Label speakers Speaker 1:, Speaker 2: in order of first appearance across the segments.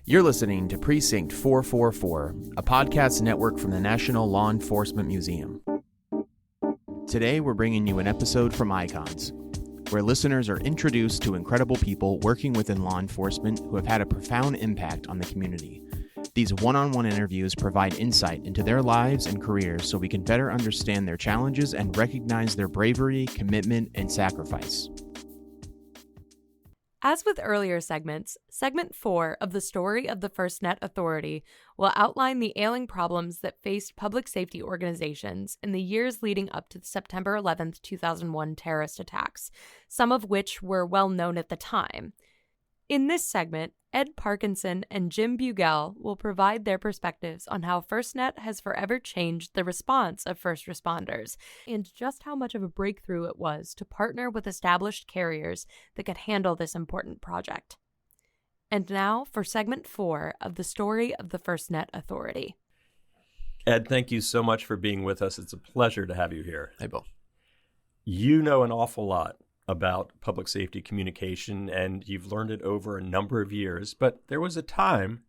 Speaker 1: You're listening to Precinct 444, a podcast network from the National Law Enforcement Museum. Today, we're bringing you an episode from Icons, where listeners are introduced to incredible people working within law enforcement who have had a profound impact on the community. These one-on-one interviews provide insight into their lives and careers so we can better understand their challenges and recognize their bravery, commitment, and sacrifice.
Speaker 2: As with earlier segments, Segment 4 of the Story of the FirstNet Authority will outline the ailing problems that faced public safety organizations in the years leading up to the September 11, 2001 terrorist attacks, some of which were well known at the time. In this segment, Ed Parkinson and Jim Bugel will provide their perspectives on how FirstNet has forever changed the response of first responders and just how much of a breakthrough it was to partner with established carriers that could handle this important project. And now for Segment 4 of the Story of the FirstNet Authority.
Speaker 3: Ed, thank you so much for being with us. It's a pleasure to have you here.
Speaker 4: Hey, Bill.
Speaker 3: You know an awful lot about public safety communication, and you've learned it over a number of years. But there was a time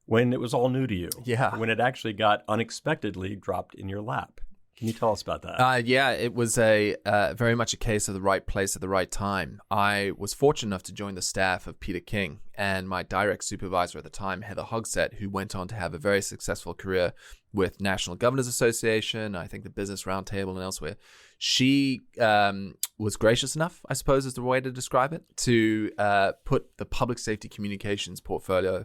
Speaker 3: when it was all new to you.
Speaker 4: Yeah.
Speaker 3: When it actually got unexpectedly dropped in your lap. Can you tell us about that?
Speaker 4: Yeah, it was very much a case of the right place at the right time. I was fortunate enough to join the staff of Peter King, and my direct supervisor at the time, Heather Hogsett, who went on to have a very successful career with National Governors Association, I think the Business Roundtable and elsewhere. She was gracious enough, I suppose is the way to describe it, to put the public safety communications portfolio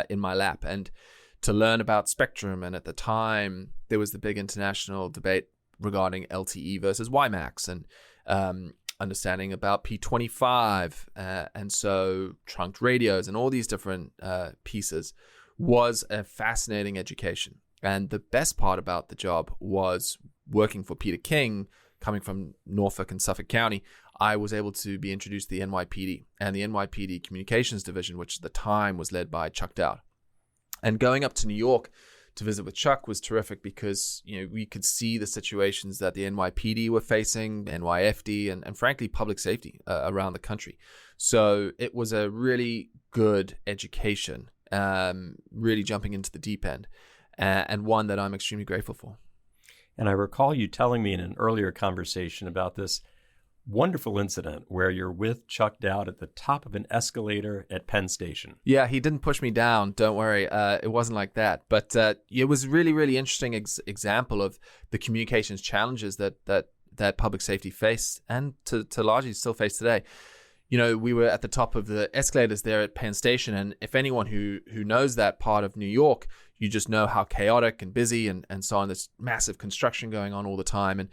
Speaker 4: in my lap and to learn about spectrum. And at the time, there was the big international debate regarding LTE versus WiMAX and understanding about P25. And so trunked radios and all these different pieces was a fascinating education. And the best part about the job was working for Peter King, coming from Norfolk and Suffolk County. I was able to be introduced to the NYPD and the NYPD Communications Division, which at the time was led by Chuck Dowd. And going up to New York to visit with Chuck was terrific because, you know, we could see the situations that the NYPD were facing, NYFD, and frankly, public safety around the country. So it was a really good education, really jumping into the deep end, and one that I'm extremely grateful for.
Speaker 3: And I recall you telling me in an earlier conversation about this wonderful incident where you're with Chuck Dowd at the top of an escalator at Penn Station.
Speaker 4: Yeah, he didn't push me down. Don't worry. It wasn't like that. But it was really, really interesting example of the communications challenges that public safety faced and to largely still face today. You know, we were at the top of the escalators there at Penn Station. And if anyone who knows that part of New York, you just know how chaotic and busy and so on. There's massive construction going on all the time. And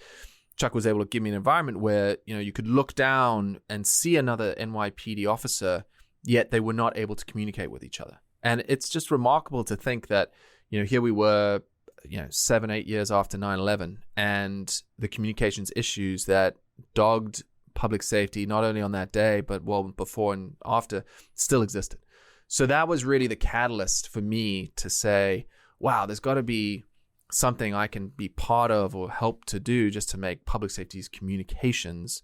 Speaker 4: Chuck was able to give me an environment where, you know, you could look down and see another NYPD officer, yet they were not able to communicate with each other. And it's just remarkable to think that, you know, here we were, 7-8 years after 9/11, and the communications issues that dogged public safety, not only on that day, but well before and after, still existed. So that was really the catalyst for me to say, wow, there's got to be something I can be part of or help to do just to make public safety's communications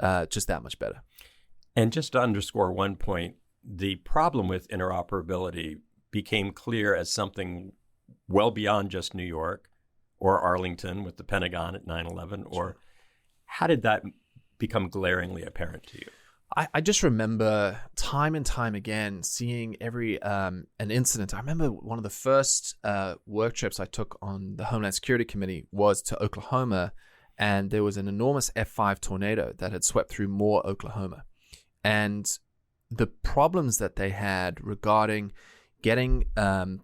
Speaker 4: just that much better.
Speaker 3: And just to underscore one point, the problem with interoperability became clear as something well beyond just New York or Arlington with the Pentagon at 9/11, or how did that become glaringly apparent to you?
Speaker 4: I just remember time and time again seeing every an incident. I remember one of the first work trips I took on the Homeland Security Committee was to Oklahoma, and there was an enormous F5 tornado that had swept through Moore, Oklahoma. And the problems that they had regarding getting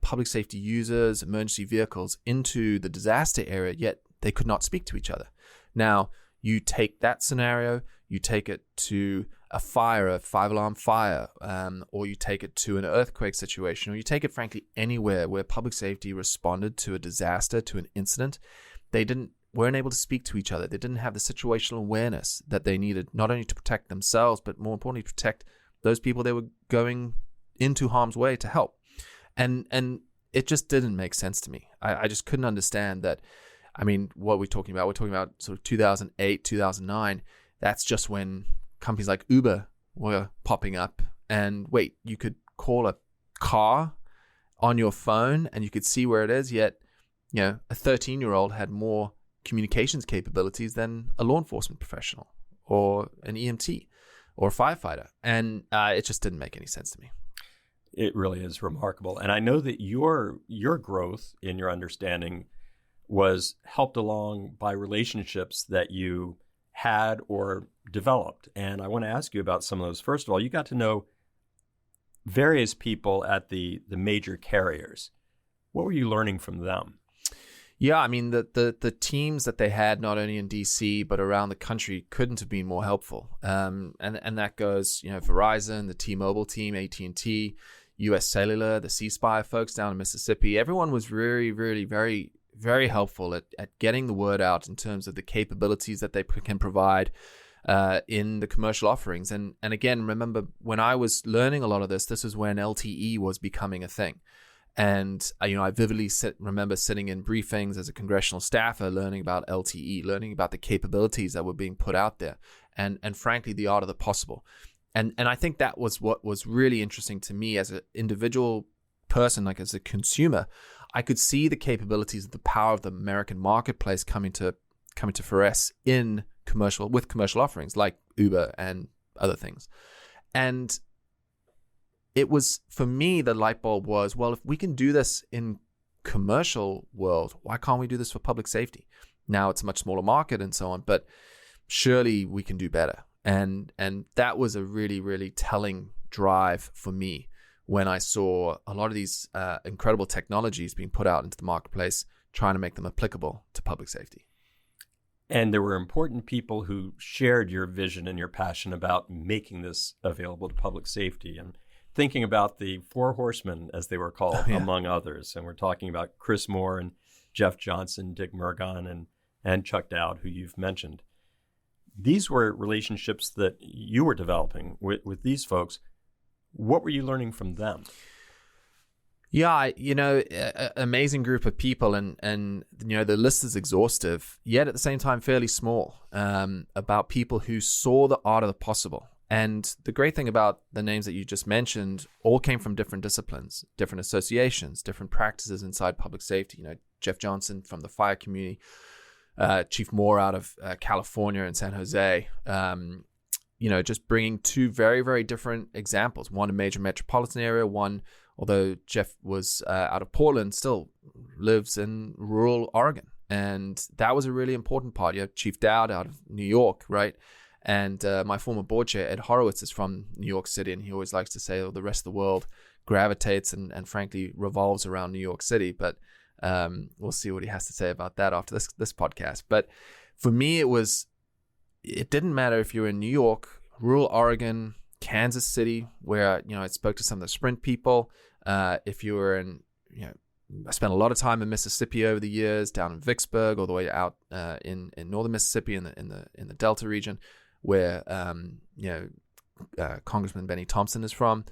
Speaker 4: public safety users, emergency vehicles into the disaster area, yet they could not speak to each other. Now, you take that scenario, you take it to a fire, a 5-alarm fire, or you take it to an earthquake situation, or you take it, frankly, anywhere where public safety responded to a disaster, to an incident. They weren't able to speak to each other. They didn't have the situational awareness that they needed, not only to protect themselves, but more importantly, protect those people they were going into harm's way to help. And it just didn't make sense to me. I just couldn't understand that. I mean, what are we talking about? We're talking about sort of 2008, 2009. That's just when companies like Uber were popping up. And wait, you could call a car on your phone and you could see where it is, yet, a 13-year-old had more communications capabilities than a law enforcement professional or an EMT or a firefighter. And it just didn't make any sense to me.
Speaker 3: It really is remarkable. And I know that your growth in your understanding was helped along by relationships that you had or developed. And I want to ask you about some of those. First of all, you got to know various people at the major carriers. What were you learning from them?
Speaker 4: Yeah, I mean, the teams that they had, not only in DC, but around the country, couldn't have been more helpful. And that goes, Verizon, the T-Mobile team, AT&T, US Cellular, the C Spire folks down in Mississippi. Everyone was really, really very, very helpful at getting the word out in terms of the capabilities that they can provide in the commercial offerings. And again, remember, when I was learning a lot of this was when LTE was becoming a thing. And, I vividly remember sitting in briefings as a congressional staffer, learning about LTE, learning about the capabilities that were being put out there, and frankly, the art of the possible. And I think that was what was really interesting to me as an individual person, like as a consumer. I could see the capabilities of the power of the American marketplace coming to fores in commercial offerings like Uber and other things. And it was, for me, the light bulb was, well, if we can do this in commercial world, why can't we do this for public safety? Now it's a much smaller market and so on, but surely we can do better. And that was a really, really telling drive for me when I saw a lot of these incredible technologies being put out into the marketplace, trying to make them applicable to public safety.
Speaker 3: And there were important people who shared your vision and your passion about making this available to public safety. And thinking about the Four Horsemen, as they were called, among others. And we're talking about Chris Moore and Jeff Johnson, Dick Murgon, and Chuck Dowd, who you've mentioned. These were relationships that you were developing with these folks. What were you learning from them?
Speaker 4: Yeah, amazing group of people, and the list is exhaustive, yet at the same time fairly small, about people who saw the art of the possible. And the great thing about the names that you just mentioned all came from different disciplines, different associations, different practices inside public safety. Jeff Johnson from the fire community, Chief Moore out of California and San Jose, just bringing two very, very different examples. One a major metropolitan area, one, although Jeff was out of Portland, still lives in rural Oregon. And that was a really important part. You have Chief Dowd out of New York, right? And my former board chair, Ed Horowitz, is from New York City, and he always likes to say, the rest of the world gravitates and frankly revolves around New York City. But we'll see what he has to say about that after this podcast. But for me, it didn't matter if you're in New York, rural Oregon, Kansas City, where I spoke to some of the Sprint people. If you were in, I spent a lot of time in Mississippi over the years, down in Vicksburg, all the way out in northern Mississippi in the Delta region, where Congressman Benny Thompson is from.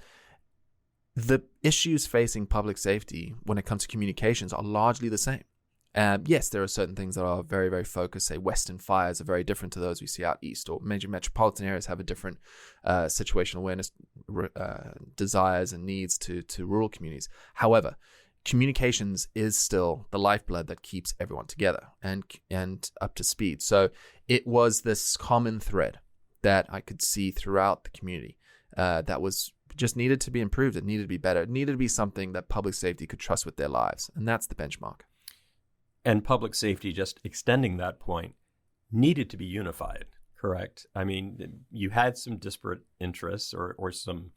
Speaker 4: The issues facing public safety when it comes to communications are largely the same. Yes, there are certain things that are very, very focused. Say Western fires are very different to those we see out east, or major metropolitan areas have a different situational awareness desires and needs to rural communities. However, communications is still the lifeblood that keeps everyone together and up to speed. So it was this common thread that I could see throughout the community that was just needed to be improved. It needed to be better. It needed to be something that public safety could trust with their lives. And that's the benchmark.
Speaker 3: And public safety, just extending that point, needed to be unified, correct? I mean, you had some disparate interests or some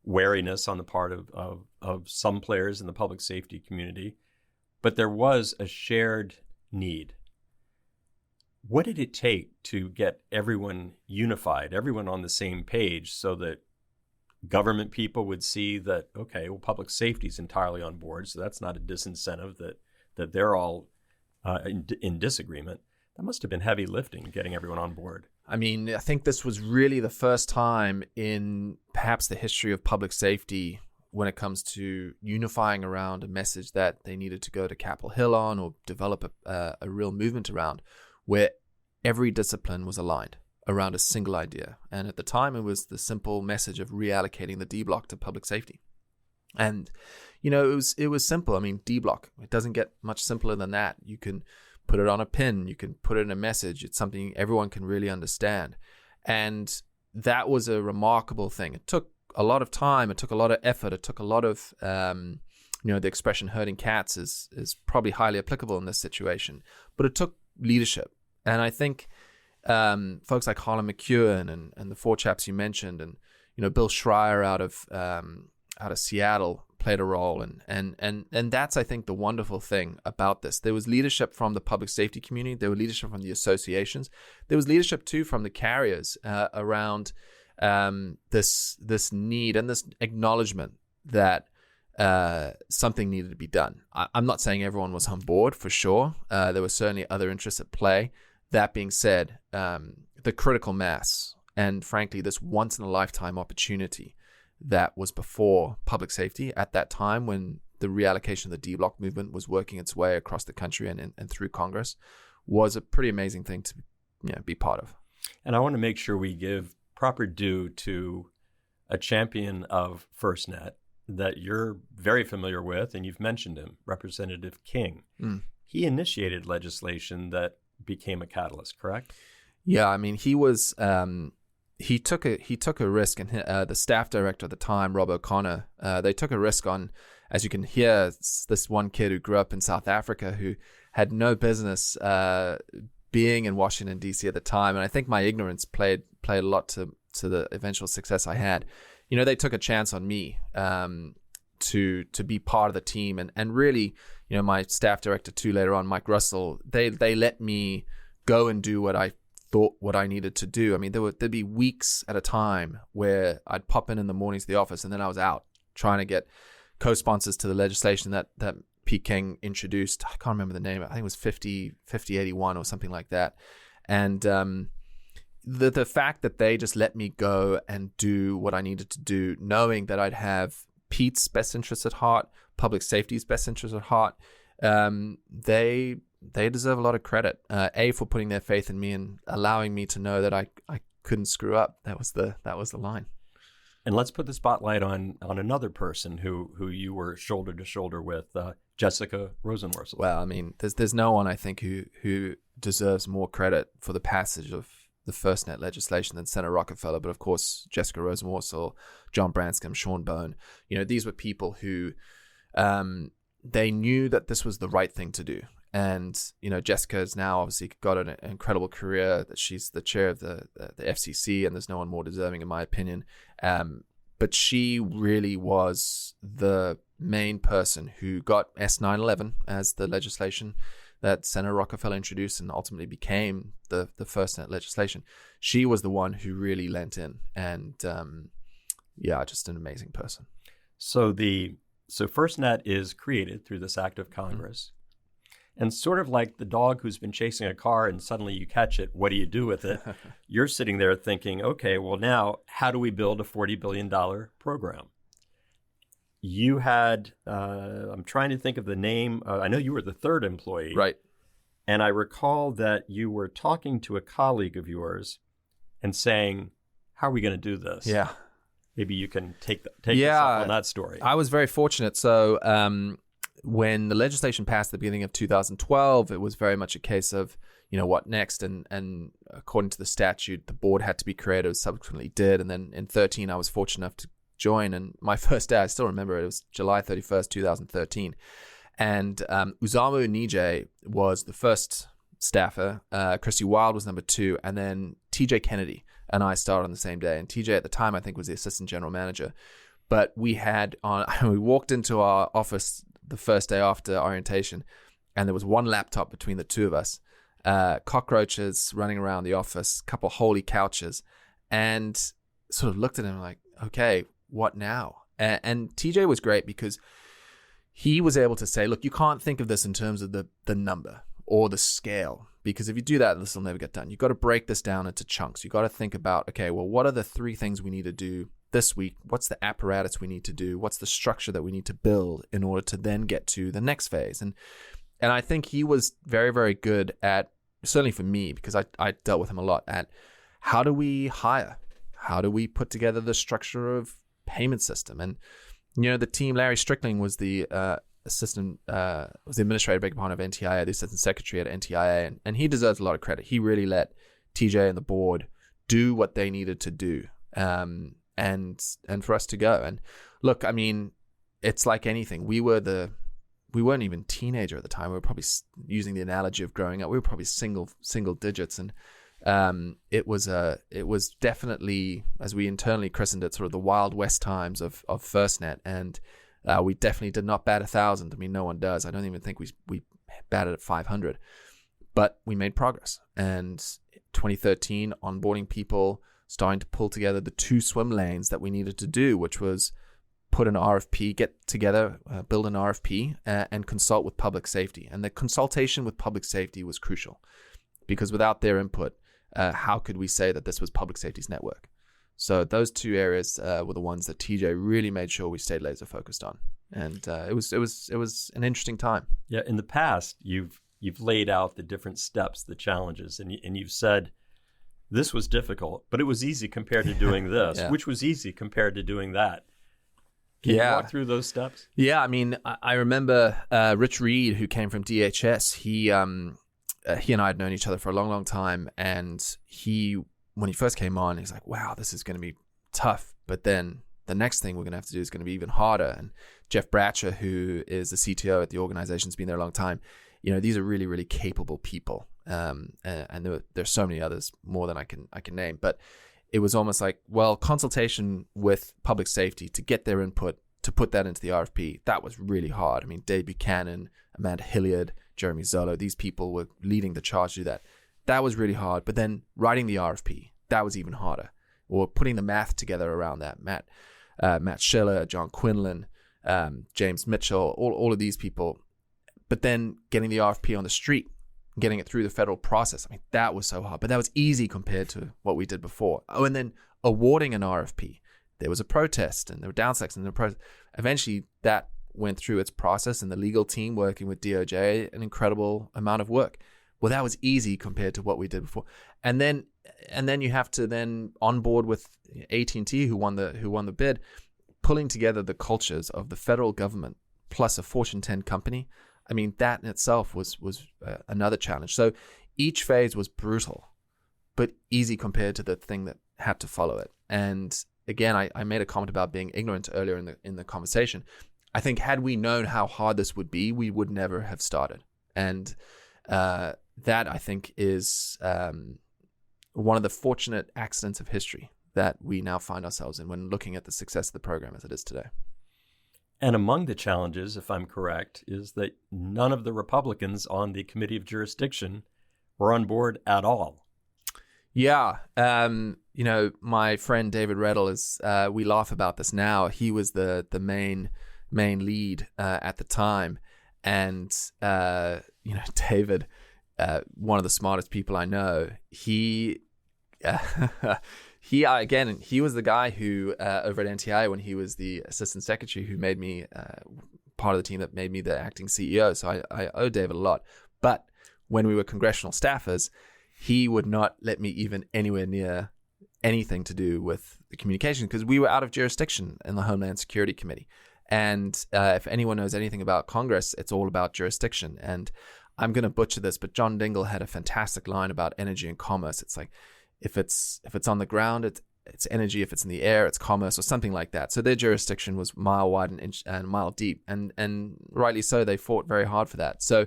Speaker 3: wariness on the part of some players in the public safety community, but there was a shared need. What did it take to get everyone unified, everyone on the same page, so that government people would see that, okay, well, public safety is entirely on board, so that's not a disincentive that they're all in disagreement? That must have been heavy lifting, getting everyone on board.
Speaker 4: I mean, I think this was really the first time in perhaps the history of public safety when it comes to unifying around a message that they needed to go to Capitol Hill on or develop a real movement around, where every discipline was aligned around a single idea. And at the time, it was the simple message of reallocating the D block to public safety. And, it was simple. I mean, D-block, it doesn't get much simpler than that. You can put it on a pin. You can put it in a message. It's something everyone can really understand. And that was a remarkable thing. It took a lot of time. It took a lot of effort. It took a lot of, the expression herding cats is probably highly applicable in this situation. But it took leadership. And I think folks like Harlan McEwen and the four chaps you mentioned, and, Bill Schreier out of Seattle played a role. And that's, I think, the wonderful thing about this. There was leadership from the public safety community. There was leadership from the associations. There was leadership, too, from the carriers around this need and this acknowledgement that something needed to be done. I'm not saying everyone was on board, for sure. There were certainly other interests at play. That being said, the critical mass and, frankly, this once-in-a-lifetime opportunity that was before public safety at that time, when the reallocation of the D-block movement was working its way across the country and through Congress, was a pretty amazing thing to be part of.
Speaker 3: And I want to make sure we give proper due to a champion of FirstNet that you're very familiar with, and you've mentioned him, Representative King. He initiated legislation that became a catalyst, correct?
Speaker 4: Yeah, I mean, he was he took a risk, and the staff director at the time, Rob O'Connor, they took a risk on, as you can hear, this one kid who grew up in South Africa who had no business being in Washington D.C. at the time, and I think my ignorance played a lot to the eventual success I had. They took a chance on me to be part of the team, and really, my staff director too later on, Mike Russell, they let me go and do what I needed to do. I mean, there'd be weeks at a time where I'd pop in the mornings to the office, and then I was out trying to get co-sponsors to the legislation that Pete King introduced. I can't remember the name. I think it was 5081 or something like that. And the fact that they just let me go and do what I needed to do, knowing that I'd have Pete's best interests at heart, public safety's best interests at heart, they deserve a lot of credit. For putting their faith in me and allowing me to know that I couldn't screw up. That was the line.
Speaker 3: And let's put the spotlight on another person who you were shoulder to shoulder with, Jessica Rosenworcel.
Speaker 4: Well, I mean, there's no one, I think, who deserves more credit for the passage of the FirstNet legislation than Senator Rockefeller, but of course, Jessica Rosenworcel, John Branscombe, Sean Bone. These were people who they knew that this was the right thing to do. And, Jessica has now obviously got an incredible career, that she's the chair of the FCC, and there's no one more deserving, in my opinion. But she really was the main person who got S911 as the legislation that Senator Rockefeller introduced and ultimately became the FirstNet legislation. She was the one who really lent in, and just an amazing person.
Speaker 3: So FirstNet is created through this act of Congress. And sort of like the dog who's been chasing a car and suddenly you catch it, what do you do with it? You're sitting there thinking, okay, well now, how do we build a $40 billion program? You had, I'm trying to think of the name. I know you were the third employee.
Speaker 4: Right.
Speaker 3: And I recall that you were talking to a colleague of yours and saying, how are we going to do this?
Speaker 4: Yeah.
Speaker 3: Maybe you can take us up on that story.
Speaker 4: I was very fortunate. So when the legislation passed at the beginning of 2012, it was very much a case of, what next? And according to the statute, the board had to be created, subsequently did. And then in 2013, I was fortunate enough to join. And my first day, I still remember it was July 31st, 2013. And Uzamu Nije was the first staffer. Christy Wild was number 2. And then TJ Kennedy and I started on the same day. And TJ at the time, I think, was the assistant general manager. But we walked into our office the first day after orientation, and there was one laptop between the two of us, cockroaches running around the office, a couple holy couches, and sort of looked at him like, okay, what now? And TJ was great because he was able to say, look, you can't think of this in terms of the number or the scale, because if you do that, this will never get done. You've got to break this down into chunks. You've got to think about, okay, well, what are the 3 things we need to do this week? What's the apparatus we need to do? What's the structure that we need to build in order to then get to the next phase? And I think he was very, very good at, certainly for me, because I dealt with him a lot, at how do we hire? How do we put together the structure of payment system? And, the team, Larry Strickling was the was the administrator, of NTIA, the assistant secretary at NTIA, and he deserves a lot of credit. He really let TJ and the board do what they needed to do, and for us to go. And look, I mean, it's like anything. We weren't even teenager at the time. We were probably, using the analogy of growing up, we were probably single digits, and it was definitely, as we internally christened it, sort of the Wild West times of FirstNet, and we definitely did not bat 1,000. I mean, no one does. I don't even think we batted at 500, but we made progress. And 2013, onboarding people, starting to pull together the 2 swim lanes that we needed to do, which was put an RFP, get together, build an RFP, and consult with public safety. And the consultation with public safety was crucial, because without their input, how could we say that this was public safety's network? So those 2 areas were the ones that TJ really made sure we stayed laser focused on, and it was an interesting time.
Speaker 3: Yeah, in the past, you've laid out the different steps, the challenges, and you've said this was difficult, but it was easy compared to doing this, which was easy compared to doing that. Can you walk through those steps? Yeah,
Speaker 4: I mean, I remember Rich Reed, who came from DHS. He and I had known each other for a long, long time, and when he first came on, he's like, wow, this is going to be tough. But then the next thing we're going to have to do is going to be even harder. And Jeff Bratcher, who is the CTO at the organization, has been there a long time. These are really, really capable people. And there's so many others, more than I can name. But it was almost like, well, consultation with public safety to get their input, to put that into the RFP, that was really hard. I mean, Dave Buchanan, Amanda Hilliard, Jeremy Zolo, these people were leading the charge to do that. That was really hard. But then writing the RFP, that was even harder. Or putting the math together around that. Matt Schiller, John Quinlan, James Mitchell, all of these people. But then getting the RFP on the street, getting it through the federal process. I mean, that was so hard. But that was easy compared to what we did before. Oh, and then awarding an RFP. There was a protest, and there were downselects, and eventually that went through its process, and the legal team working with DOJ, an incredible amount of work. Well, that was easy compared to what we did before. And then you have to then onboard with AT&T, who won the bid, pulling together the cultures of the federal government plus a Fortune 10 company. I mean, that in itself was another challenge. So each phase was brutal, but easy compared to the thing that had to follow it. And again, I made a comment about being ignorant earlier in the conversation. I think had we known how hard this would be, we would never have started. And that, I think, is one of the fortunate accidents of history that we now find ourselves in when looking at the success of the program as it is today.
Speaker 3: And among the challenges, if I'm correct, is that none of the Republicans on the Committee of Jurisdiction were on board at all.
Speaker 4: Yeah. My friend David Reddle is, we laugh about this now. He was the main lead at the time. And, David, one of the smartest people I know, he was the guy who, over at NTI, when he was the assistant secretary, who made me part of the team that made me the acting CEO. So I owe David a lot. But when we were congressional staffers, he would not let me even anywhere near anything to do with the communication, because we were out of jurisdiction in the Homeland Security Committee. And if anyone knows anything about Congress, it's all about jurisdiction. And I'm going to butcher this, but John Dingell had a fantastic line about energy and commerce. It's like, if it's on the ground, it's energy. If it's in the air, it's commerce, or something like that. So their jurisdiction was mile wide and mile deep, and rightly so. They fought very hard for that. So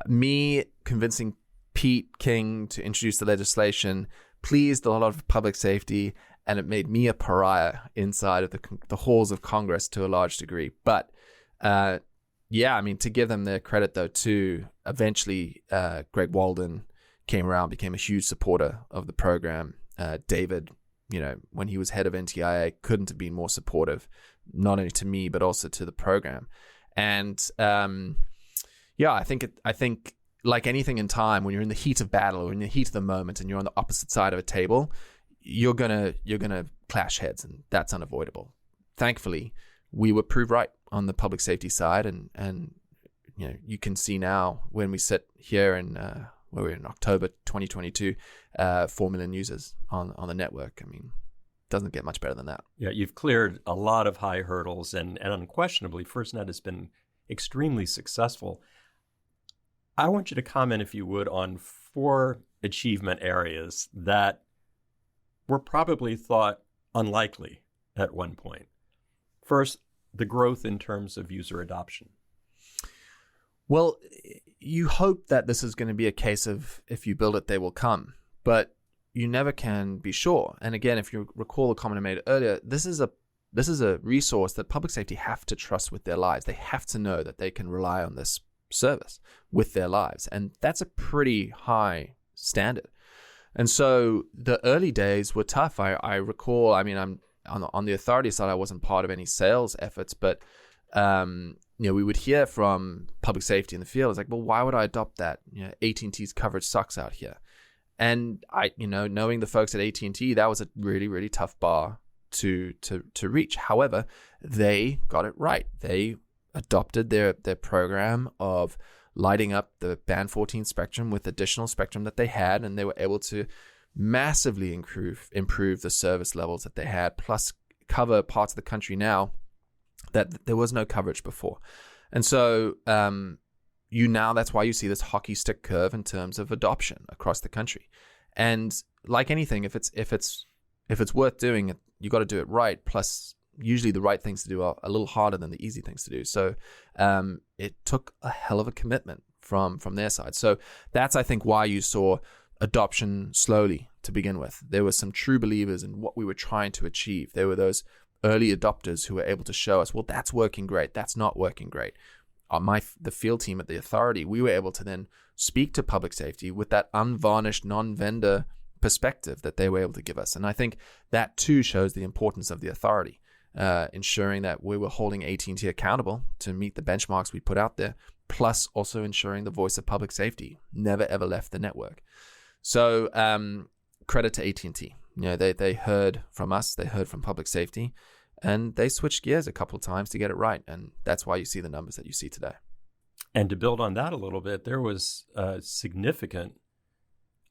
Speaker 4: me convincing Pete King to introduce the legislation pleased a lot of public safety, and it made me a pariah inside of the halls of Congress to a large degree. But to give them their credit though too, eventually Greg Walden came around, became a huge supporter of the program. David, when he was head of NTIA, couldn't have been more supportive, not only to me but also to the program. And I think like anything in time, when you're in the heat of battle or in the heat of the moment, and you're on the opposite side of a table, you're gonna clash heads, and that's unavoidable. Thankfully, we were proved right on the public safety side, and you can see now when we sit here in where we're in October 2022, 4 million users on the network. I mean, doesn't get much better than that.
Speaker 3: Yeah, you've cleared a lot of high hurdles, and unquestionably, FirstNet has been extremely successful. I want you to comment, if you would, on 4 achievement areas that were probably thought unlikely at one point. First, the growth in terms of user adoption.
Speaker 4: Well, you hope that this is going to be a case of if you build it, they will come, but you never can be sure. And again, if you recall the comment I made earlier, this is a resource that public safety have to trust with their lives. They have to know that they can rely on this service with their lives, and that's a pretty high standard. And so the early days were tough. I recall, I mean, I'm on the authority side, I wasn't part of any sales efforts, but we would hear from public safety in the field. It's like, well, why would I adopt that? AT&T's coverage sucks out here. And knowing the folks at AT&T, that was a really, really tough bar to reach. However, they got it right. They adopted their program of lighting up the band 14 spectrum with additional spectrum that they had, and they were able to massively improve the service levels that they had, plus cover parts of the country now that there was no coverage before. And so that's why you see this hockey stick curve in terms of adoption across the country. And like anything, if it's worth doing, you got to do it right. Plus, usually the right things to do are a little harder than the easy things to do. So it took a hell of a commitment from their side. So that's, I think, why you saw adoption slowly to begin with. There were some true believers in what we were trying to achieve. There were those early adopters who were able to show us, well, that's working great, that's not working great. The field team at the authority, we were able to then speak to public safety with that unvarnished, non-vendor perspective that they were able to give us. And I think that too shows the importance of the authority, ensuring that we were holding AT&T accountable to meet the benchmarks we put out there, plus also ensuring the voice of public safety never ever left the network. So credit to AT&T. They heard from us, they heard from public safety, and they switched gears a couple of times to get it right. And that's why you see the numbers that you see today.
Speaker 3: And to build on that a little bit, there was a significant,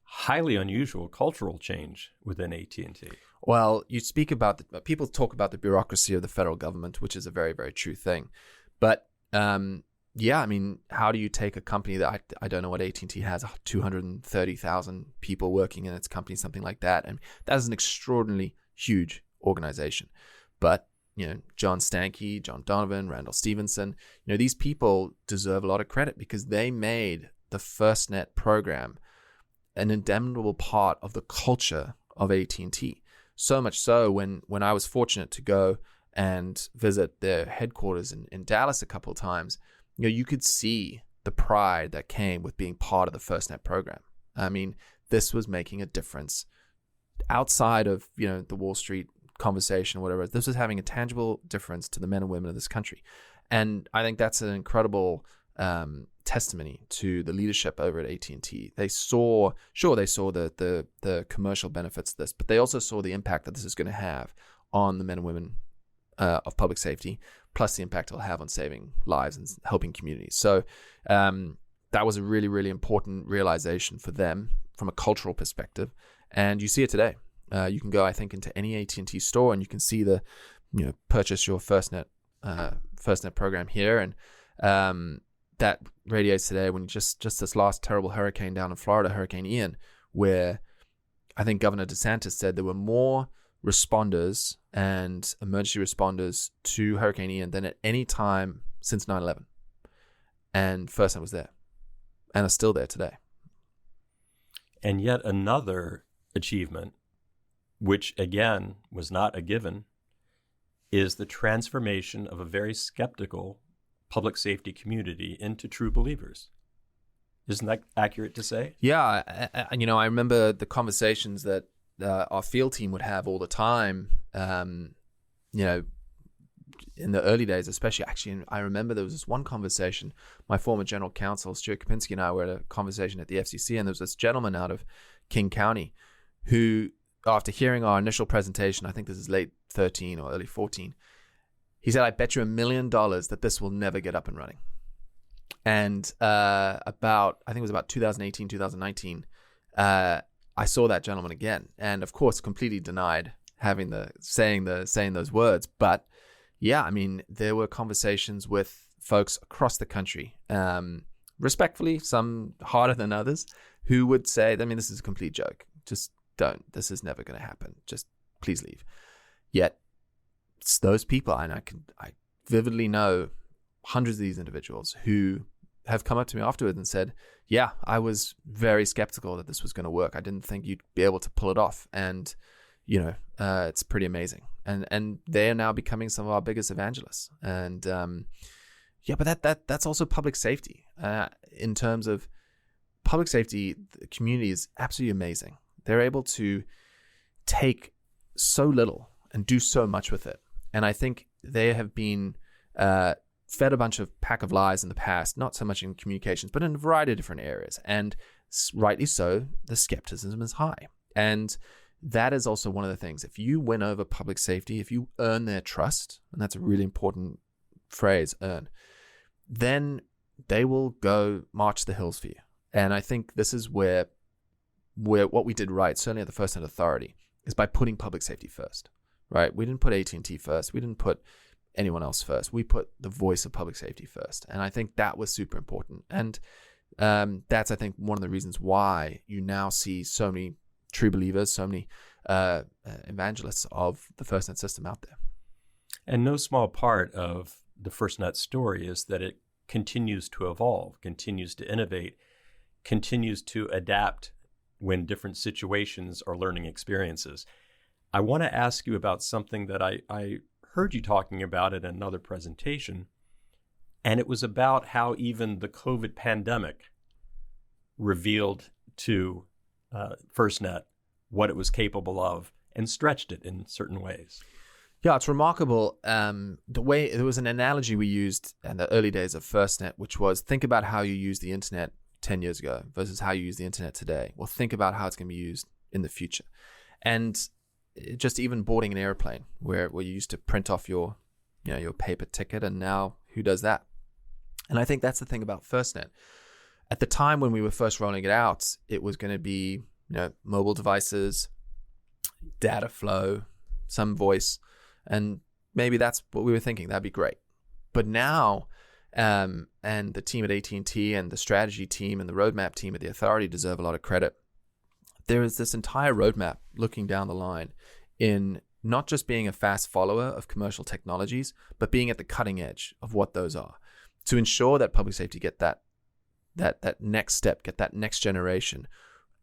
Speaker 3: highly unusual cultural change within AT&T.
Speaker 4: Well, people talk about the bureaucracy of the federal government, which is a very, very true thing. But how do you take a company that I don't know what AT&T has, 230,000 people working in its company, something like that. And that is an extraordinarily huge organization. But, John Stankey, John Donovan, Randall Stevenson, these people deserve a lot of credit because they made the FirstNet program an inevitable part of the culture of AT&T. So much so when I was fortunate to go and visit their headquarters in Dallas a couple of times, you could see the pride that came with being part of the FirstNet program. I mean, this was making a difference outside of, the Wall Street conversation, whatever. This was having a tangible difference to the men and women of this country. And I think that's an incredible testimony to the leadership over at AT&T. They saw the commercial benefits of this, but they also saw the impact that this is going to have on the men and women of public safety, plus the impact it'll have on saving lives and helping communities. So that was a really, really important realization for them from a cultural perspective. And you see it today. You can go, I think, into any AT&T store and you can see purchase your FirstNet program here. And that radiates today when just this last terrible hurricane down in Florida, Hurricane Ian, where I think Governor DeSantis said there were more responders and emergency responders to Hurricane Ian than at any time since 9/11. And FirstNet was there and are still there today.
Speaker 3: And yet another achievement, which again was not a given, is the transformation of a very skeptical public safety community into true believers. Isn't that accurate to say?
Speaker 4: Yeah. I remember the conversations that our field team would have all the time, in the early days, especially. Actually, I remember there was this one conversation. My former general counsel, Stuart Kopinski, and I were at a conversation at the FCC, and there was this gentleman out of King County who, after hearing our initial presentation, I think this is late 13 or early 14, he said, I bet you $1 million that this will never get up and running. And I think it was about 2018, 2019, I saw that gentleman again, and of course completely denied saying those words. But yeah, I mean, there were conversations with folks across the country, respectfully, some harder than others, who would say, I mean, this is a complete joke. Just don't. This is never going to happen. Just please leave. Yet it's those people, and I vividly know hundreds of these individuals who have come up to me afterwards and said, yeah, I was very skeptical that this was going to work. I didn't think you'd be able to pull it off. And, it's pretty amazing. And they're now becoming some of our biggest evangelists. And, but that's also public safety. In terms of public safety, the community is absolutely amazing. They're able to take so little and do so much with it. And I think they have been fed a bunch of pack of lies in the past, not so much in communications, but in a variety of different areas. And rightly so, the skepticism is high. And that is also one of the things. If you win over public safety, if you earn their trust, and that's a really important phrase, earn, then they will go march the hills for you. And I think this is where what we did right, certainly at the FirstNet Authority, is by putting public safety first, right? We didn't put AT&T first. We didn't put anyone else first. We put the voice of public safety first. And I think that was super important. And that's, I think, one of the reasons why you now see so many true believers, so many evangelists of the FirstNet system out there.
Speaker 3: And no small part of the FirstNet story is that it continues to evolve, continues to innovate, continues to adapt when different situations or learning experiences. I want to ask you about something that I heard you talking about at another presentation, and it was about how even the COVID pandemic revealed to FirstNet what it was capable of and stretched it in certain ways.
Speaker 4: Yeah, it's remarkable. The way there was an analogy we used in the early days of FirstNet, which was think about how you used the internet 10 years ago versus how you use the internet today. Well, think about how it's going to be used in the future. And just even boarding an airplane where you used to print off your paper ticket, and now who does that? And I think that's the thing about FirstNet. At the time when we were first rolling it out, it was going to be mobile devices, data flow, some voice, and maybe that's what we were thinking. That'd be great. But now, and the team at AT&T and the strategy team and the roadmap team at the Authority deserve a lot of credit. There is this entire roadmap looking down the line in not just being a fast follower of commercial technologies, but being at the cutting edge of what those are, to ensure that public safety get that next step, get that next generation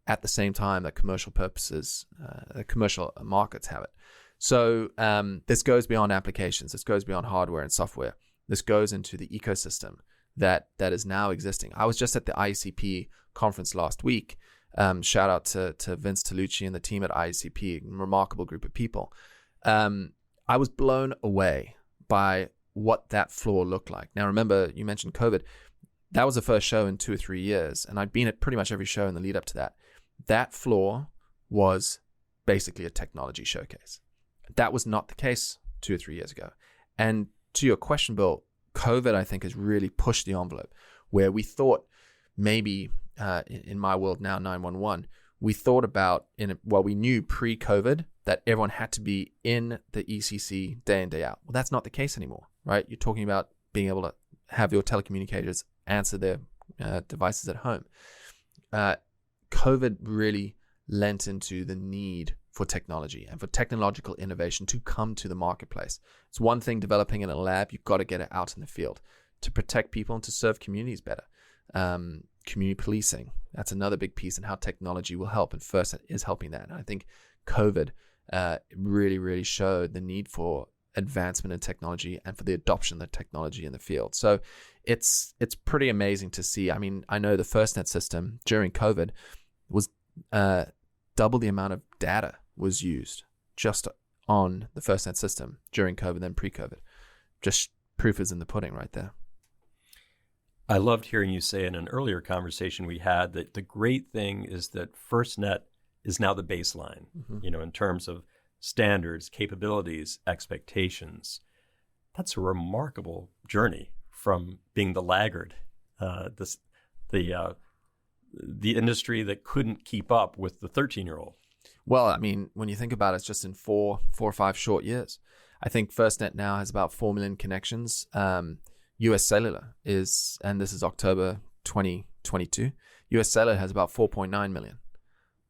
Speaker 4: at the same time that commercial purposes, commercial markets have it. So this goes beyond applications. This goes beyond hardware and software. This goes into the ecosystem that is now existing. I was just at the ICP conference last week. Shout out to Vince Tolucci and the team at ICP, remarkable group of people. I was blown away by what that floor looked like. Now, remember, you mentioned COVID. That was the first show in 2 or 3 years, and I'd been at pretty much every show in the lead up to that. That floor was basically a technology showcase. That was not the case 2 or 3 years ago. And to your question, Bill, COVID, I think, has really pushed the envelope where we thought maybe, in my world now, 911, we thought about, we knew pre-COVID that everyone had to be in the ECC day in, day out. Well, that's not the case anymore, right? You're talking about being able to have your telecommunicators answer their devices at home. COVID really lent into the need for technology and for technological innovation to come to the marketplace. It's one thing developing in a lab. You've got to get it out in the field to protect people and to serve communities better. Community policing, that's another big piece, and how technology will help, and FirstNet is helping that. And I think COVID really, really showed the need for advancement in technology and for the adoption of the technology in the field. So it's pretty amazing to see. I mean, I know the FirstNet system during COVID was double the amount of data was used just on the FirstNet system during COVID than pre-COVID. Just proof is in the pudding right there.
Speaker 3: I loved hearing you say in an earlier conversation we had that the great thing is that FirstNet is now the baseline, in terms of standards, capabilities, expectations. That's a remarkable journey from being the laggard, the industry that couldn't keep up with the 13-year-old.
Speaker 4: Well, I mean, when you think about it, it's just in four or five short years. I think FirstNet now has about 4 million connections. US Cellular is, and this is October 2022, US Cellular has about 4.9 million.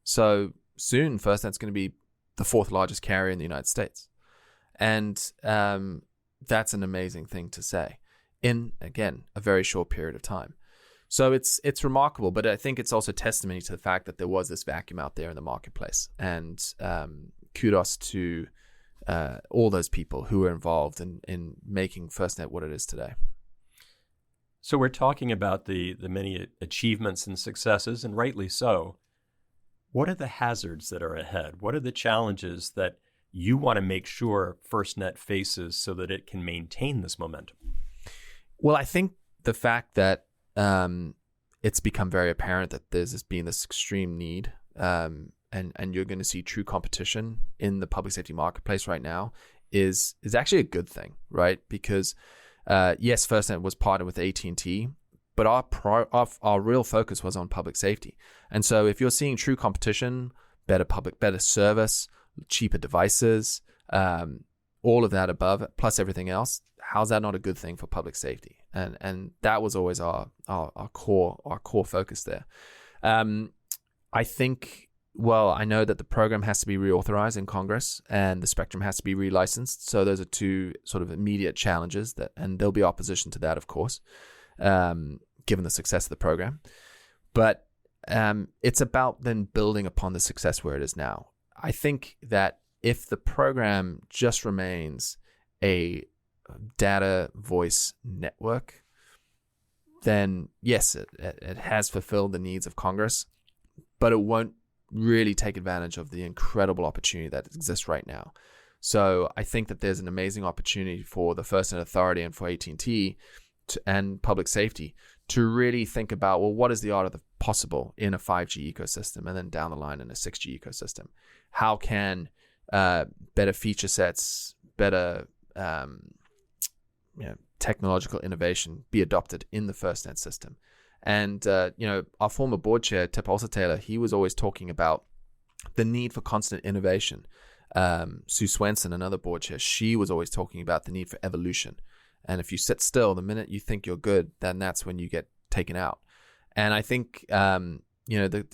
Speaker 4: So soon, FirstNet's going to be the fourth largest carrier in the United States. And that's an amazing thing to say in, again, a very short period of time. So it's remarkable, but I think it's also testimony to the fact that there was this vacuum out there in the marketplace. And kudos to all those people who were involved in making FirstNet what it is today.
Speaker 3: So we're talking about the many achievements and successes, and rightly so. What are the hazards that are ahead? What are the challenges that you want to make sure FirstNet faces so that it can maintain this momentum?
Speaker 4: Well, I think the fact that it's become very apparent that there's been this extreme need, and you're going to see true competition in the public safety marketplace right now is actually a good thing, right? Because yes, FirstNet was partnered with AT&T, but our real focus was on public safety. And so if you're seeing true competition, better service, cheaper devices, all of that above, plus everything else, how's that not a good thing for public safety? And that was always our core focus there. I think, well, I know that the program has to be reauthorized in Congress and the spectrum has to be relicensed. So those are two sort of immediate challenges and there'll be opposition to that, of course, given the success of the program. But it's about then building upon the success where it is now. I think that if the program just remains a data voice network, then yes, it has fulfilled the needs of Congress, but it won't really take advantage of the incredible opportunity that exists right now. So I think that there's an amazing opportunity for the FirstNet Authority and for AT&T and public safety to really think about, well, what is the art of the possible in a 5G ecosystem and then down the line in a 6G ecosystem? How can better feature sets, better technological innovation be adopted in the FirstNet system? And our former board chair, Tip Taylor, he was always talking about the need for constant innovation. Sue Swenson, another board chair, she was always talking about the need for evolution. And if you sit still, the minute you think you're good, then that's when you get taken out. And I think the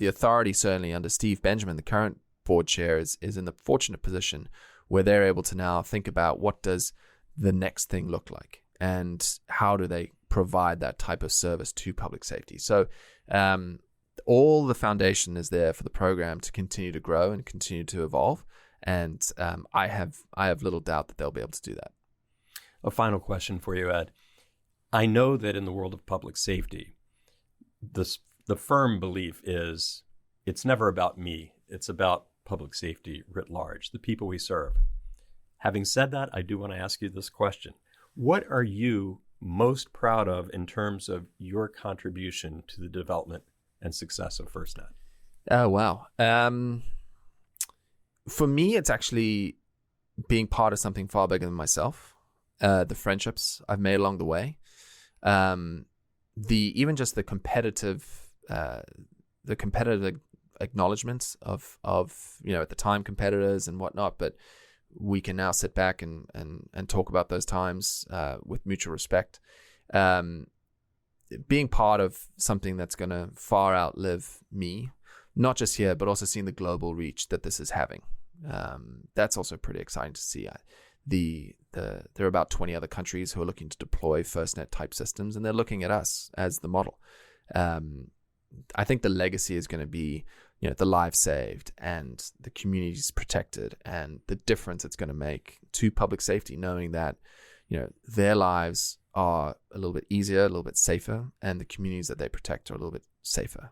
Speaker 4: authority, certainly under Steve Benjamin, the current board chair, is in the fortunate position where they're able to now think about what does the next thing look like and how do they provide that type of service to public safety. So all the foundation is there for the program to continue to grow and continue to evolve. And I have little doubt that they'll be able to do that.
Speaker 3: A final question for you, Ed. I know that in the world of public safety, the firm belief is it's never about me. It's about public safety writ large, the people we serve. Having said that, I do want to ask you this question. What are you most proud of in terms of your contribution to the development and success of FirstNet?
Speaker 4: Oh, wow. For me, it's actually being part of something far bigger than myself. The friendships I've made along the way. Even just the competitive acknowledgements of at the time competitors and whatnot, but we can now sit back and talk about those times with mutual respect. Being part of something that's going to far outlive me, not just here, but also seeing the global reach that this is having. That's also pretty exciting to see. There are about 20 other countries who are looking to deploy FirstNet type systems, and they're looking at us as the model. I think the legacy is going to be, the lives saved and the communities protected and the difference it's going to make to public safety, knowing that, their lives are a little bit easier, a little bit safer, and the communities that they protect are a little bit safer.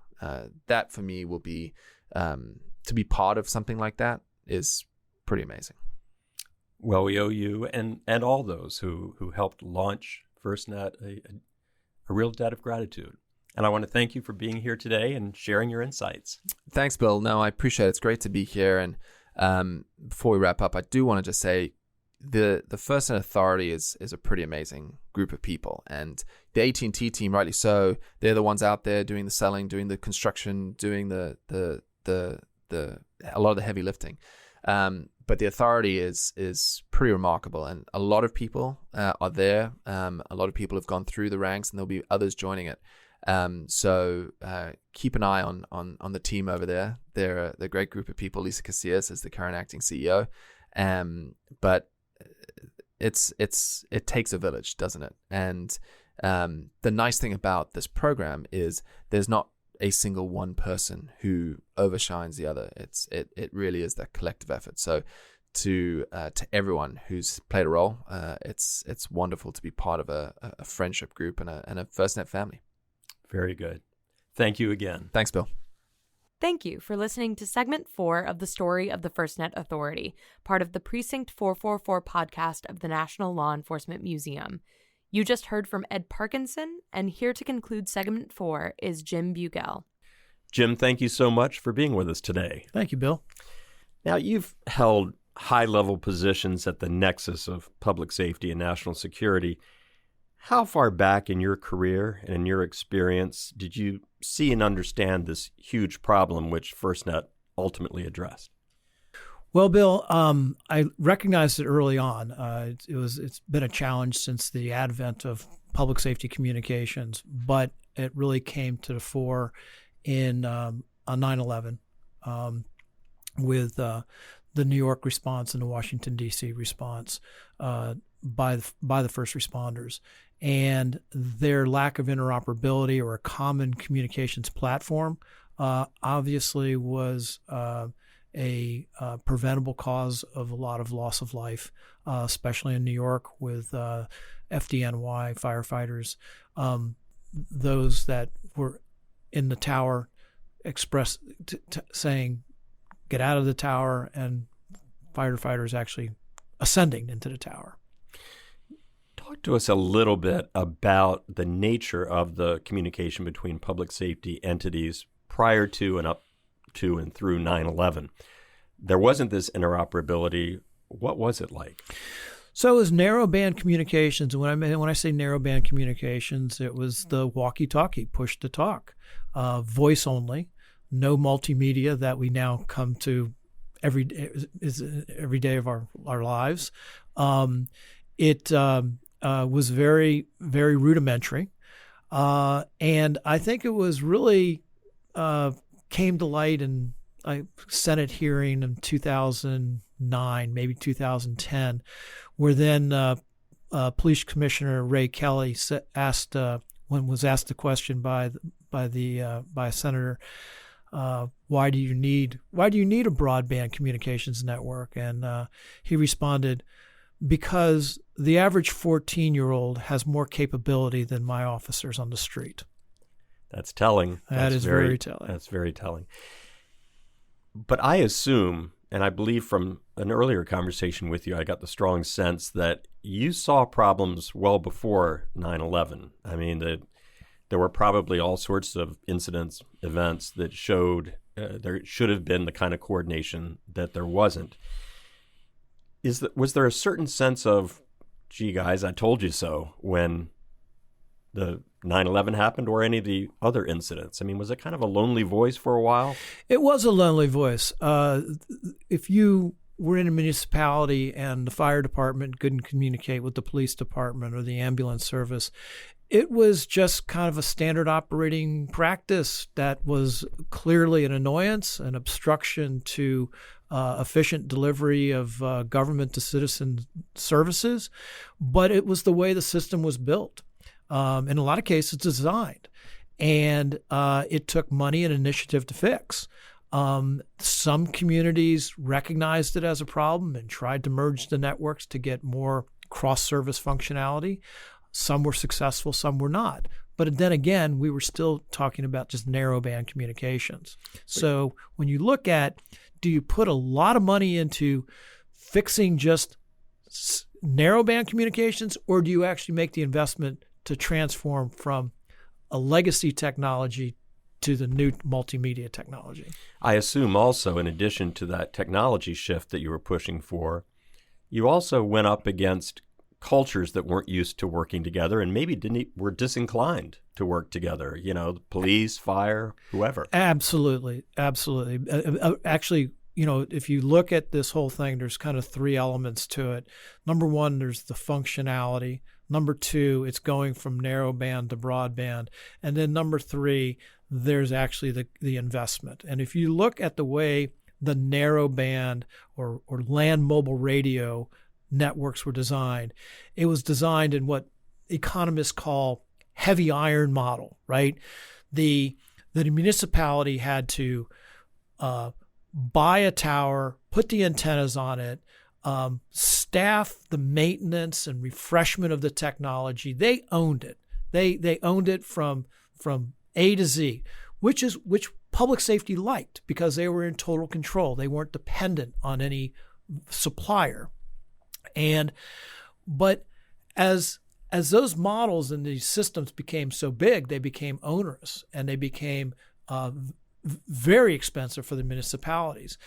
Speaker 4: That for me will be, to be part of something like that is pretty amazing.
Speaker 3: Well, we owe you and all those who helped launch FirstNet a real debt of gratitude. And I want to thank you for being here today and sharing your insights. Thanks,
Speaker 4: Bill. No, I appreciate it. It's great to be here. And before we wrap up, I do want to just say the FirstNet Authority is a pretty amazing group of people. And the AT&T team, rightly so, they're the ones out there doing the selling, doing the construction, doing the a lot of the heavy lifting. But the authority is pretty remarkable, and a lot of people are there. A lot of people have gone through the ranks, and there'll be others joining it. So keep an eye on the team over there. They're a great group of people. Lisa Casillas is the current acting CEO, but it takes a village, doesn't it? And the nice thing about this program is there's not a single one person who overshines the other. It really is that collective effort. So to everyone who's played a role, it's wonderful to be part of a friendship group and a FirstNet family.
Speaker 3: Very good. Thank you again.
Speaker 4: Thanks, Bill.
Speaker 2: Thank you for listening to segment 4 of the Story of the FirstNet Authority, part of the Precinct 444 podcast of the National Law Enforcement Museum. You just heard from Ed Parkinson, and here to conclude segment 4 is Jim Bugel.
Speaker 3: Jim, thank you so much for being with us today.
Speaker 5: Thank you, Bill.
Speaker 3: Now, you've held high-level positions at the nexus of public safety and national security. How far back in your career and in your experience did you see and understand this huge problem which FirstNet ultimately addressed?
Speaker 5: Well, Bill, I recognized it early on. It's been a challenge since the advent of public safety communications, but it really came to the fore in 9/11 with the New York response and the Washington, D.C. response by the first responders. And their lack of interoperability or a common communications platform obviously was a preventable cause of a lot of loss of life, especially in New York with FDNY firefighters. Those that were in the tower expressed saying, get out of the tower, and firefighters actually ascending into the tower.
Speaker 3: Talk to us a little bit about the nature of the communication between public safety entities prior to and up to and through 9/11. There wasn't this interoperability. What was it like?
Speaker 5: So it was narrowband communications. And when I say narrowband communications, it was the walkie-talkie, push-to-talk, voice only, no multimedia that we now come to every day of our lives. It was very, very rudimentary. And I think it was really came to light in a Senate hearing in 2009, maybe 2010, where then Police Commissioner Ray Kelly asked the question by a senator, why do you need a broadband communications network? And he responded, because the average 14-year-old has more capability than my officers on the street.
Speaker 3: That's telling.
Speaker 5: That is very telling.
Speaker 3: That's very telling. But I assume, and I believe from an earlier conversation with you, I got the strong sense that you saw problems well before 9/11. I mean, there were probably all sorts of incidents, events that showed there should have been the kind of coordination that there wasn't. Was there a certain sense of, gee, guys, I told you so, when the 9/11 happened, or any of the other incidents? I mean, was it kind of a lonely voice for a while?
Speaker 5: It was a lonely voice. If you were in a municipality and the fire department couldn't communicate with the police department or the ambulance service, it was just kind of a standard operating practice that was clearly an annoyance, an obstruction to efficient delivery of government to citizen services. But it was the way the system was built. In a lot of cases, designed. And it took money and initiative to fix. Some communities recognized it as a problem and tried to merge the networks to get more cross-service functionality. Some were successful, some were not. But then again, we were still talking about just narrowband communications. So when you look at, do you put a lot of money into fixing just narrowband communications, or do you actually make the investment to transform from a legacy technology to the new multimedia technology?
Speaker 3: I assume also, in addition to that technology shift that you were pushing for, you also went up against cultures that weren't used to working together and maybe were disinclined to work together, the police, fire, whoever.
Speaker 5: Absolutely. Actually, if you look at this whole thing, there's kind of three elements to it. Number one, there's the functionality. Number two, it's going from narrowband to broadband. And then number three, there's actually the investment. And if you look at the way the narrowband or land mobile radio networks were designed, it was designed in what economists call heavy iron model, right? The municipality had to buy a tower, put the antennas on it, staff the maintenance and refreshment of the technology. They owned it. They owned it from A to Z, which public safety liked because they were in total control. They weren't dependent on any supplier. But as those models and these systems became so big, they became onerous and they became very expensive for the municipalities.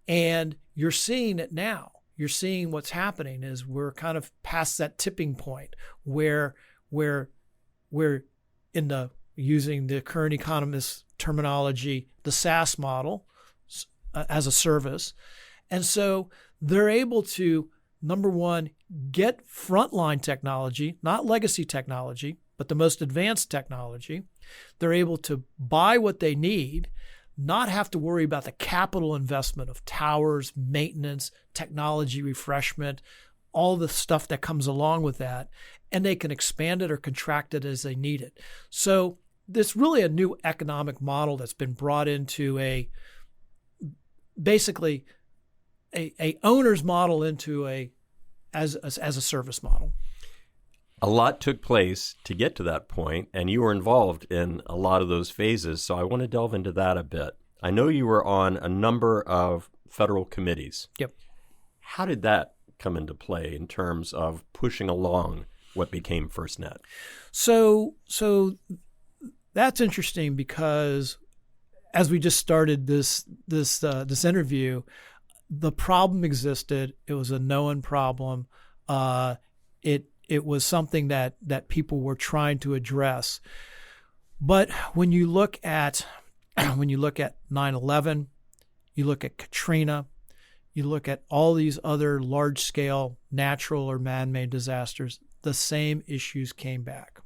Speaker 5: And you're seeing it now. You're seeing what's happening is we're kind of past that tipping point where we're in using the current economist terminology, the SaaS model as a service. And so they're able to, number one, get frontline technology, not legacy technology, but the most advanced technology. They're able to buy what they need, not have to worry about the capital investment of towers, maintenance, technology refreshment, all the stuff that comes along with that, and they can expand it or contract it as they need it. So there's really a new economic model that's been brought into basically a owner's model into as a service model.
Speaker 3: A lot took place to get to that point, and you were involved in a lot of those phases, so I want to delve into that a bit. I know you were on a number of federal committees.
Speaker 5: Yep.
Speaker 3: How did that come into play in terms of pushing along what became FirstNet? So
Speaker 5: that's interesting because as we just started this interview, the problem existed. It was a known problem. It was something that people were trying to address. But when you look at 9/11, you look at Katrina, you look at all these other large-scale natural or man-made disasters, the same issues came back.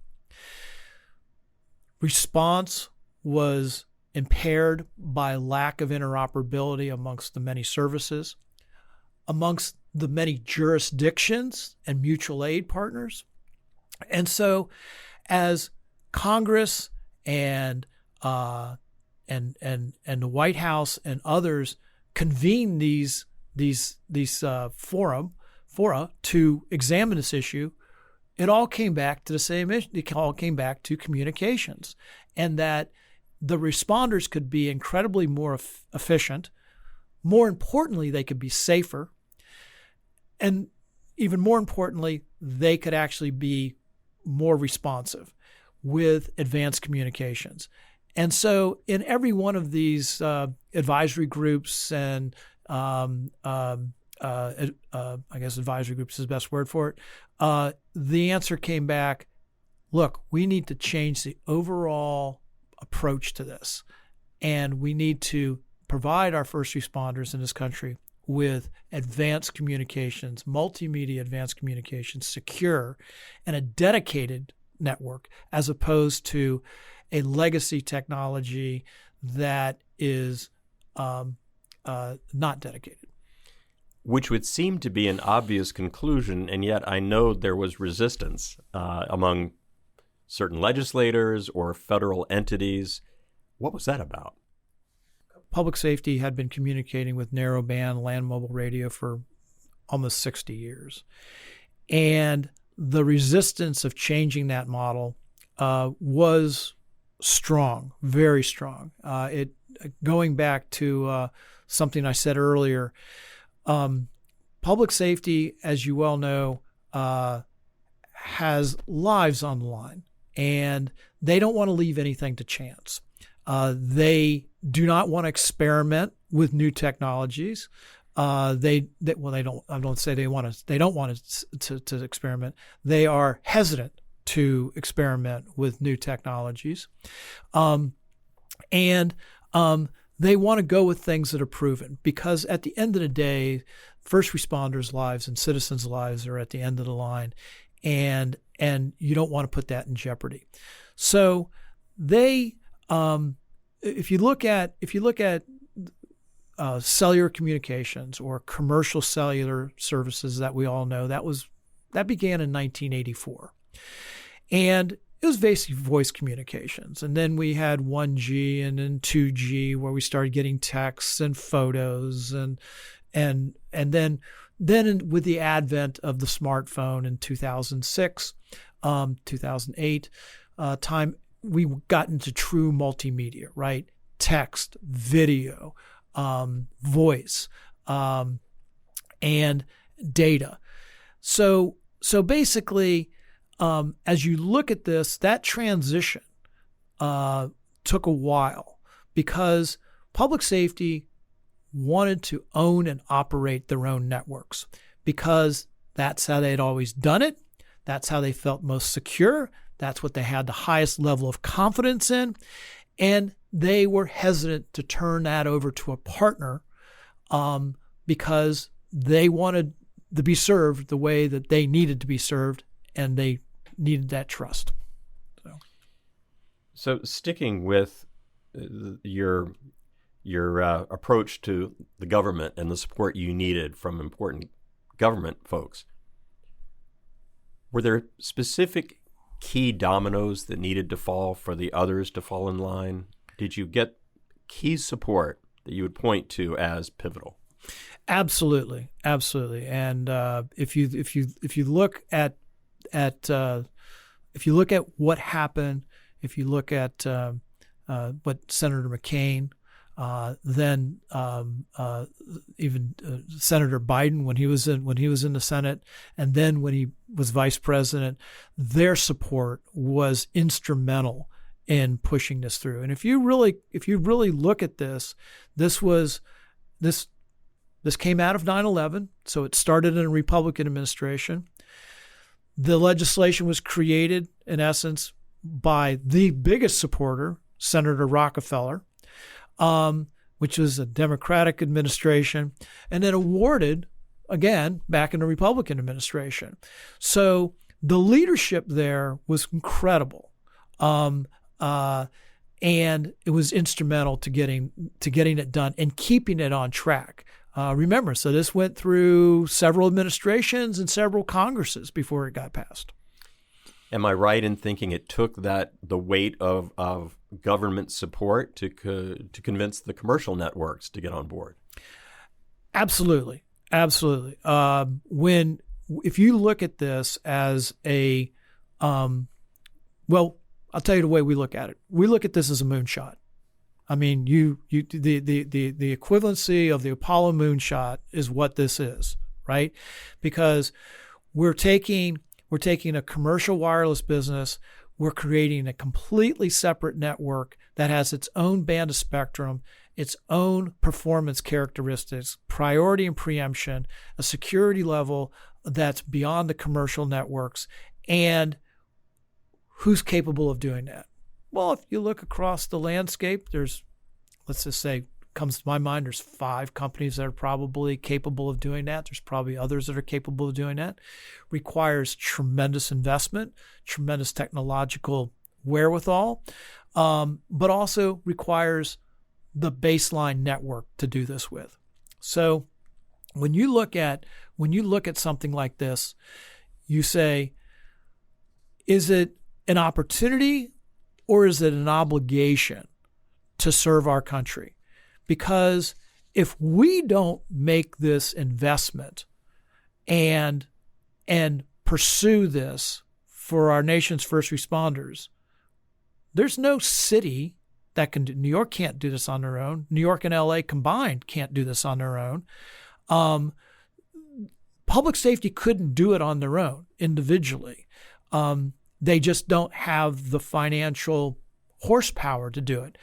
Speaker 5: Response was impaired by lack of interoperability amongst the many services, amongst the many jurisdictions and mutual aid partners. And so as Congress and the White House and others convened these fora to examine this issue, it all came back to the same issue. It all came back to communications, and that the responders could be incredibly more efficient. More importantly, they could be safer. And even more importantly, they could actually be more responsive with advanced communications. And so in every one of these advisory groups and I guess advisory groups is the best word for it, the answer came back, look, we need to change the overall approach to this. And we need to provide our first responders in this country with advanced communications, multimedia advanced communications, secure, and a dedicated network, as opposed to a legacy technology that is not dedicated.
Speaker 3: Which would seem to be an obvious conclusion, and yet I know there was resistance among certain legislators or federal entities. What was that about?
Speaker 5: Public safety had been communicating with narrowband land mobile radio for almost 60 years. And the resistance of changing that model was strong, very strong. Going back to something I said earlier, public safety, as you well know, has lives on the line, and they don't want to leave anything to chance. They do not want to experiment with new technologies. They don't. I don't say they want to. They don't want to experiment. They are hesitant to experiment with new technologies, and they want to go with things that are proven, because at the end of the day, first responders' lives and citizens' lives are at the end of the line, and you don't want to put that in jeopardy. So they, if you look at cellular communications or commercial cellular services that we all know, that began in 1984, and it was basically voice communications. And then we had 1G and then 2G, where we started getting texts and photos, and then with the advent of the smartphone in 2006, 2008 time, we got into true multimedia, right? Text, video, voice, and data. So basically, as you look at this, that transition took a while, because public safety wanted to own and operate their own networks, because that's how they'd always done it. That's how they felt most secure. That's what they had the highest level of confidence in. And they were hesitant to turn that over to a partner, because they wanted to be served the way that they needed to be served, and they needed that trust.
Speaker 3: So sticking with your approach to the government and the support you needed from important government folks, were there specific key dominoes that needed to fall for the others to fall in line? Did you get key support that you would point to as pivotal?
Speaker 5: Absolutely. And if you look at what happened, if you look at what Senator McCain, then even Senator Biden when he was in the Senate, and then when he was vice president, their support was instrumental in pushing this through. And if you really look at this came out of 9/11, so it started in a Republican administration. The legislation was created, in essence, by the biggest supporter, Senator Rockefeller, which was a Democratic administration, and then awarded, again, back in the Republican administration. So the leadership there was incredible. And it was instrumental to getting it done and keeping it on track. Remember, so this went through several administrations and several Congresses before it got passed.
Speaker 3: Am I right in thinking it took the weight of government support to convince the commercial networks to get on board?
Speaker 5: Absolutely. If you look at this as well, I'll tell you the way we look at it. We look at this as a moonshot. I mean, the equivalency of the Apollo moonshot is what this is, right? Because we're taking a commercial wireless business, we're creating a completely separate network that has its own band of spectrum, its own performance characteristics, priority and preemption, a security level that's beyond the commercial networks, and who's capable of doing that? Well, if you look across the landscape, let's just say, comes to my mind, there's 5 companies that are probably capable of doing that. There's probably others that are capable of doing that. Requires tremendous investment, tremendous technological wherewithal, but also requires the baseline network to do this with. So when you look at something like this, you say, is it an opportunity or is it an obligation to serve our country? Because if we don't make this investment and pursue this for our nation's first responders, there's no city that can do. New York can't do this on their own. New York and LA combined can't do this on their own. Public safety couldn't do it on their own individually. They just don't have the financial horsepower to do it.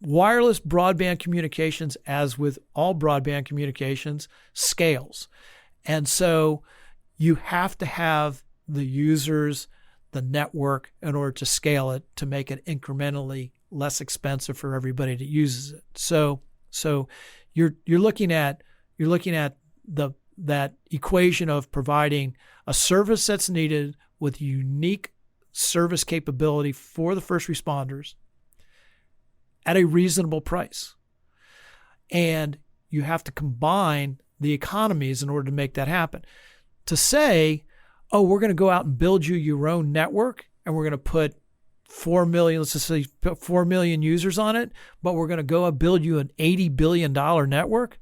Speaker 5: wireless broadband communications, as with all broadband communications, scales. And so you have to have the users, the network, in order to scale it, to make it incrementally less expensive for everybody that uses it. So you're looking at that equation of providing a service that's needed with unique service capability for the first responders at a reasonable price. And you have to combine the economies in order to make that happen. To say, oh, we're going to go out and build you your own network and we're going to put 4 million, let's just say 4 million users on it, but we're going to go and build you an $80 billion network.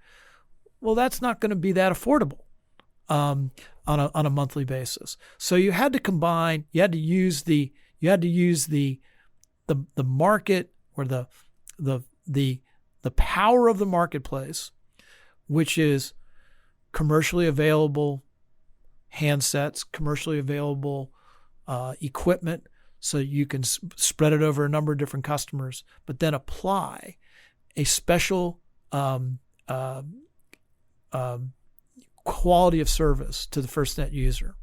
Speaker 5: Well, that's not going to be that affordable on a monthly basis. So you had to combine, you had to use the market, or the power of the marketplace, which is commercially available handsets, commercially available equipment, so you can spread it over a number of different customers, but then apply a special quality of service to the FirstNet user.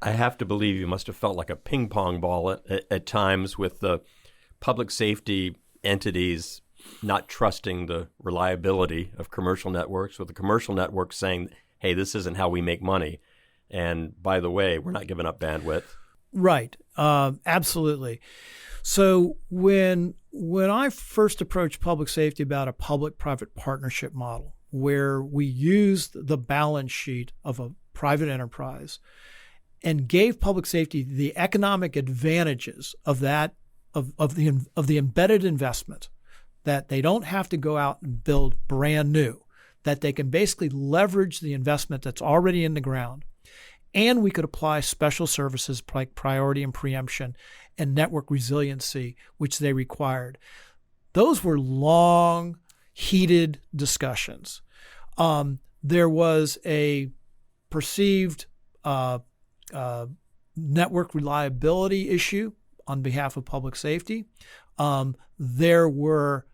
Speaker 3: I have to believe you must have felt like a ping pong ball at times, with the public safety entities not trusting the reliability of commercial networks, with the commercial networks saying, hey, this isn't how we make money. And by the way, we're not giving up bandwidth.
Speaker 5: Right. Absolutely. So when I first approached public safety about a public-private partnership model, where we used the balance sheet of a private enterprise and gave public safety the economic advantages of that, of the embedded investment, that they don't have to go out and build brand new, that they can basically leverage the investment that's already in the ground. And we could apply special services like priority and preemption and network resiliency, which they required. Those were long, heated discussions. There was a perceived network reliability issue on behalf of public safety. There were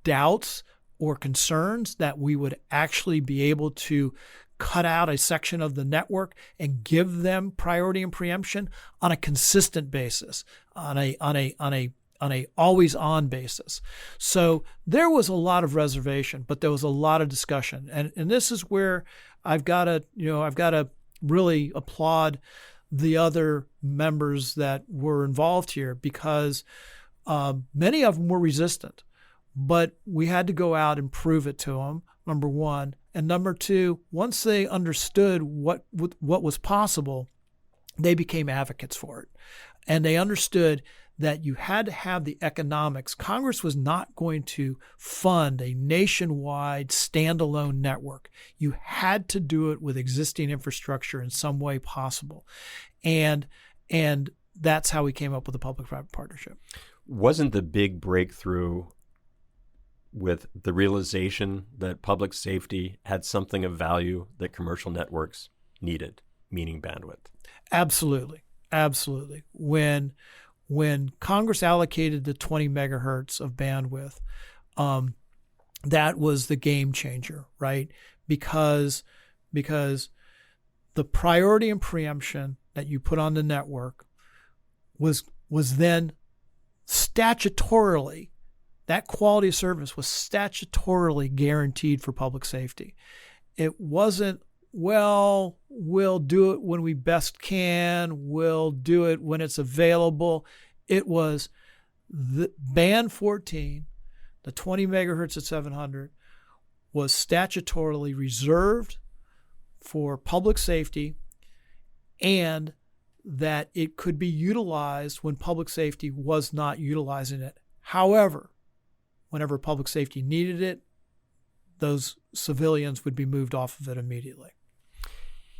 Speaker 5: doubts or concerns that we would actually be able to cut out a section of the network and give them priority and preemption on a consistent basis, on a always on basis. So there was a lot of reservation, but there was a lot of discussion. And this is where I've got to really applaud the other members that were involved here, because many of them were resistant, but we had to go out and prove it to them, number one. And number two, once they understood what was possible, they became advocates for it. And they understood that you had to have the economics. Congress was not going to fund a nationwide standalone network. You had to do it with existing infrastructure in some way possible. And that's how we came up with the public-private partnership.
Speaker 3: Wasn't the big breakthrough with the realization that public safety had something of value that commercial networks needed, meaning bandwidth?
Speaker 5: Absolutely. Absolutely. When Congress allocated the 20 megahertz of bandwidth, that was the game changer, right? Because the priority and preemption that you put on the network was then statutorily, that quality of service was statutorily guaranteed for public safety. It wasn't, well, we'll do it when we best can, we'll do it when it's available. It was the band 14, the 20 megahertz at 700, was statutorily reserved for public safety, and that it could be utilized when public safety was not utilizing it. However, whenever public safety needed it, those civilians would be moved off of it immediately.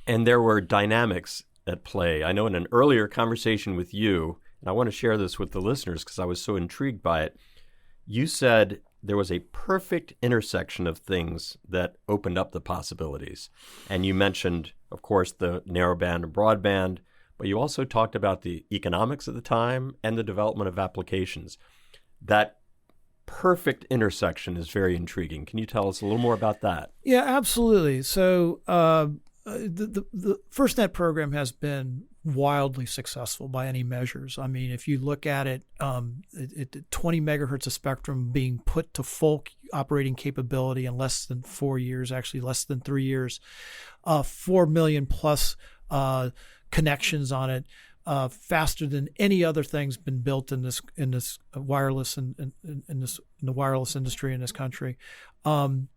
Speaker 3: And there were dynamics at play. I know in an earlier conversation with you, and I want to share this with the listeners because I was so intrigued by it, you said there was a perfect intersection of things that opened up the possibilities. And you mentioned, of course, the narrowband and broadband, but you also talked about the economics at the time and the development of applications. That perfect intersection is very intriguing. Can you tell us a little more about that?
Speaker 5: Yeah, absolutely. So the FirstNet program has been wildly successful by any measures. I mean, if you look at it, 20 megahertz of spectrum being put to full operating capability in less than 4 years, actually less than 3 years, 4 million plus connections on it, faster than any other thing's been built in this wireless in the wireless industry in this country. And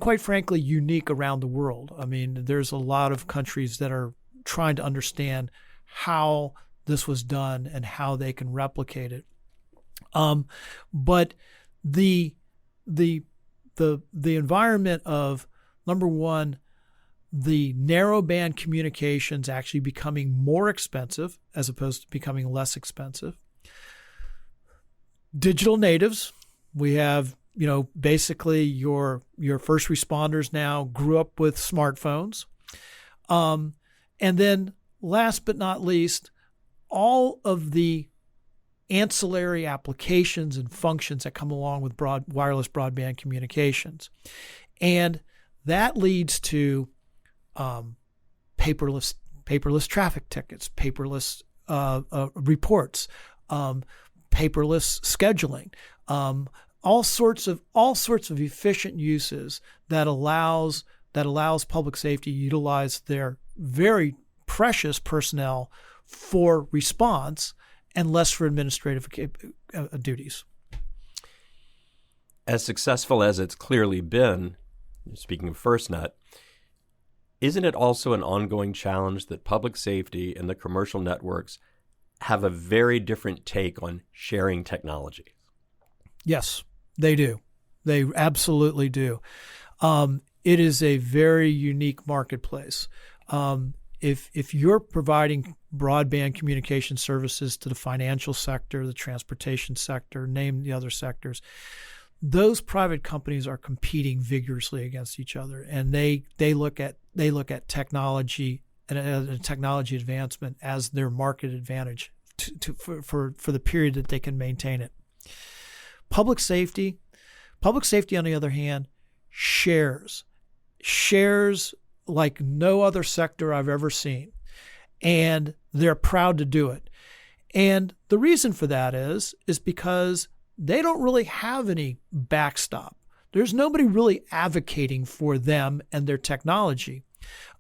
Speaker 5: quite frankly, unique around the world. I mean, there's a lot of countries that are trying to understand how this was done and how they can replicate it. But the environment of, number one, the narrowband communications actually becoming more expensive as opposed to becoming less expensive. Digital natives, we have, basically your first responders now grew up with smartphones. And then last but not least, all of the ancillary applications and functions that come along with wireless broadband communications. And that leads to paperless traffic tickets, paperless reports, paperless scheduling, all sorts of efficient uses that allows public safety to utilize their very precious personnel for response and less for administrative duties.
Speaker 3: As successful as it's clearly been, speaking of FirstNet, isn't it also an ongoing challenge that public safety and the commercial networks have a very different take on sharing technology?
Speaker 5: Yes, they do. They absolutely do. It is a very unique marketplace. If you're providing broadband communication services to the financial sector, the transportation sector, name the other sectors, those private companies are competing vigorously against each other, and they look at technology and technology advancement as their market advantage for the period that they can maintain it. Public safety, on the other hand, shares like no other sector I've ever seen, and they're proud to do it. And the reason for that is because they don't really have any backstop. There's nobody really advocating for them and their technology.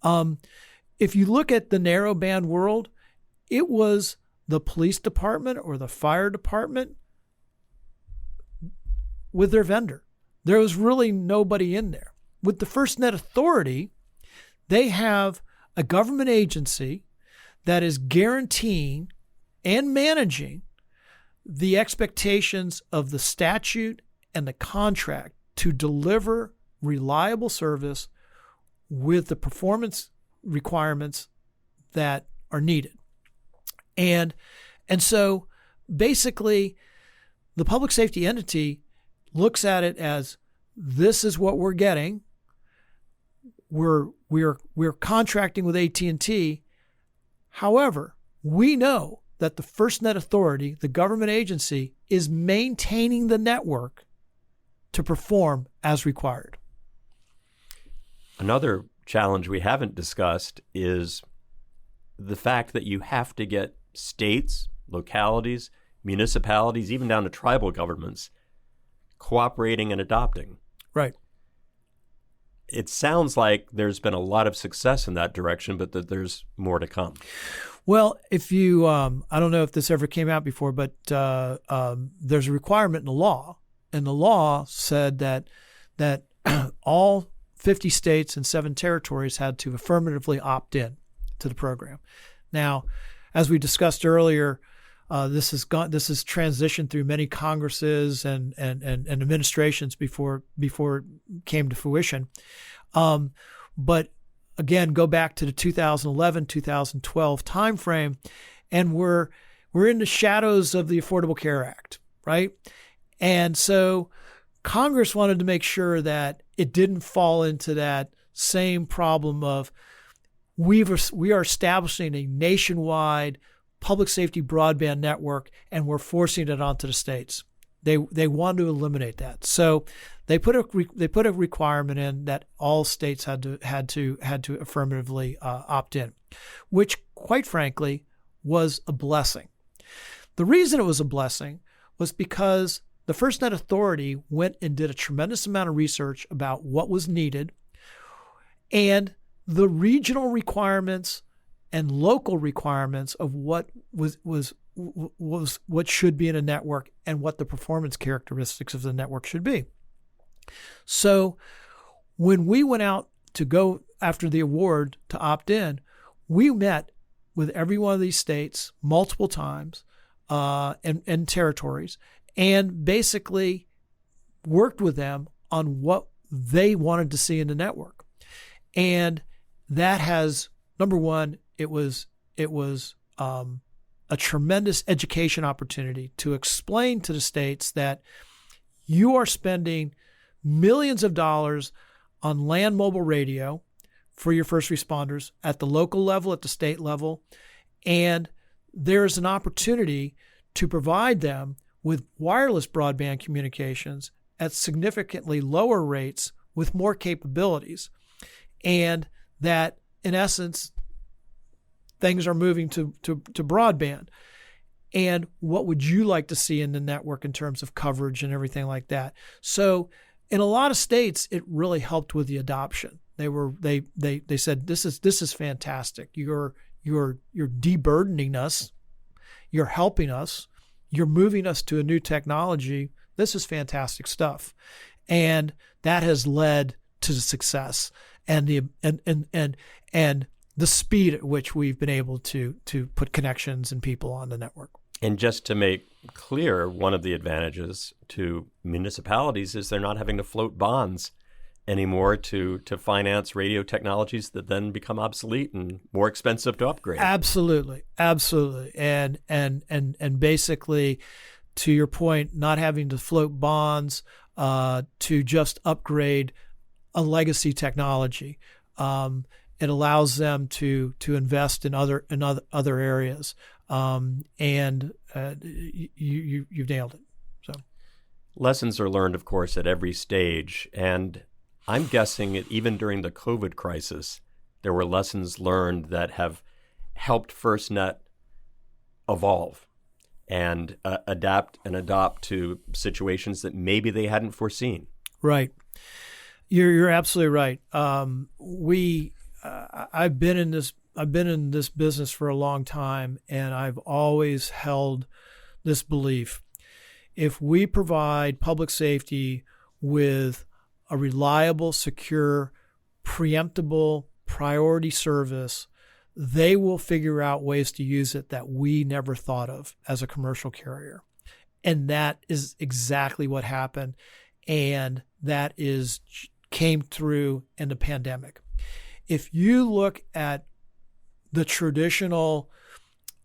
Speaker 5: If you look at the narrowband world, it was the police department or the fire department with their vendor. There was really nobody in there. With the FirstNet Authority, they have a government agency that is guaranteeing and managing the expectations of the statute and the contract to deliver reliable service with the performance requirements that are needed. And so basically the public safety entity looks at it as, this is what we're getting. We're contracting with AT&T. However, we know that the FirstNet Authority, the government agency, is maintaining the network to perform as required.
Speaker 3: Another challenge we haven't discussed is the fact that you have to get states, localities, municipalities, even down to tribal governments cooperating and adopting.
Speaker 5: Right.
Speaker 3: It sounds like there's been a lot of success in that direction, but that there's more to come.
Speaker 5: Well, if you, I don't know if this ever came out before, but there's a requirement in the law, and the law said that all 50 states and 7 territories had to affirmatively opt in to the program. Now, as we discussed earlier, this has transitioned through many Congresses and administrations before it came to fruition. But again, go back to the 2011, 2012 timeframe, and we're in the shadows of the Affordable Care Act, right? And so Congress wanted to make sure that it didn't fall into that same problem of we are establishing a nationwide public safety broadband network, and we're forcing it onto the states. They wanted to eliminate that. So they put a requirement in that all states had to affirmatively opt in, which quite frankly was a blessing. The reason it was a blessing was because the FirstNet Authority went and did a tremendous amount of research about what was needed, and the regional requirements and local requirements of what was what should be in a network and what the performance characteristics of the network should be. So when we went out to go after the award to opt in, we met with every one of these states multiple times and territories, and basically worked with them on what they wanted to see in the network. And that has, number one, it was a tremendous education opportunity to explain to the states that you are spending millions of dollars on land mobile radio for your first responders at the local level, at the state level, and there's an opportunity to provide them with wireless broadband communications at significantly lower rates with more capabilities, and that in essence things are moving to broadband. And what would you like to see in the network in terms of coverage and everything like that? So in a lot of states, it really helped with the adoption. They said, this is fantastic. You're deburdening us. You're helping us. You're moving us to a new technology. This is fantastic stuff. And that has led to the success and the speed at which we've been able to put connections and people on the network.
Speaker 3: And just to make clear, one of the advantages to municipalities is they're not having to float bonds anymore to finance radio technologies that then become obsolete and more expensive to upgrade.
Speaker 5: Absolutely. And basically, to your point, not having to float bonds to just upgrade a legacy technology. It allows them to invest in other areas, and you've nailed it. So,
Speaker 3: lessons are learned, of course, at every stage, and I'm guessing that even during the COVID crisis, there were lessons learned that have helped FirstNet evolve and adapt and adopt to situations that maybe they hadn't foreseen.
Speaker 5: Right, you're absolutely right. I've been in this business for a long time, and I've always held this belief: if we provide public safety with a reliable, secure, preemptible, priority service, they will figure out ways to use it that we never thought of as a commercial carrier. And that is exactly what happened, and that came through in the pandemic. If you look at the traditional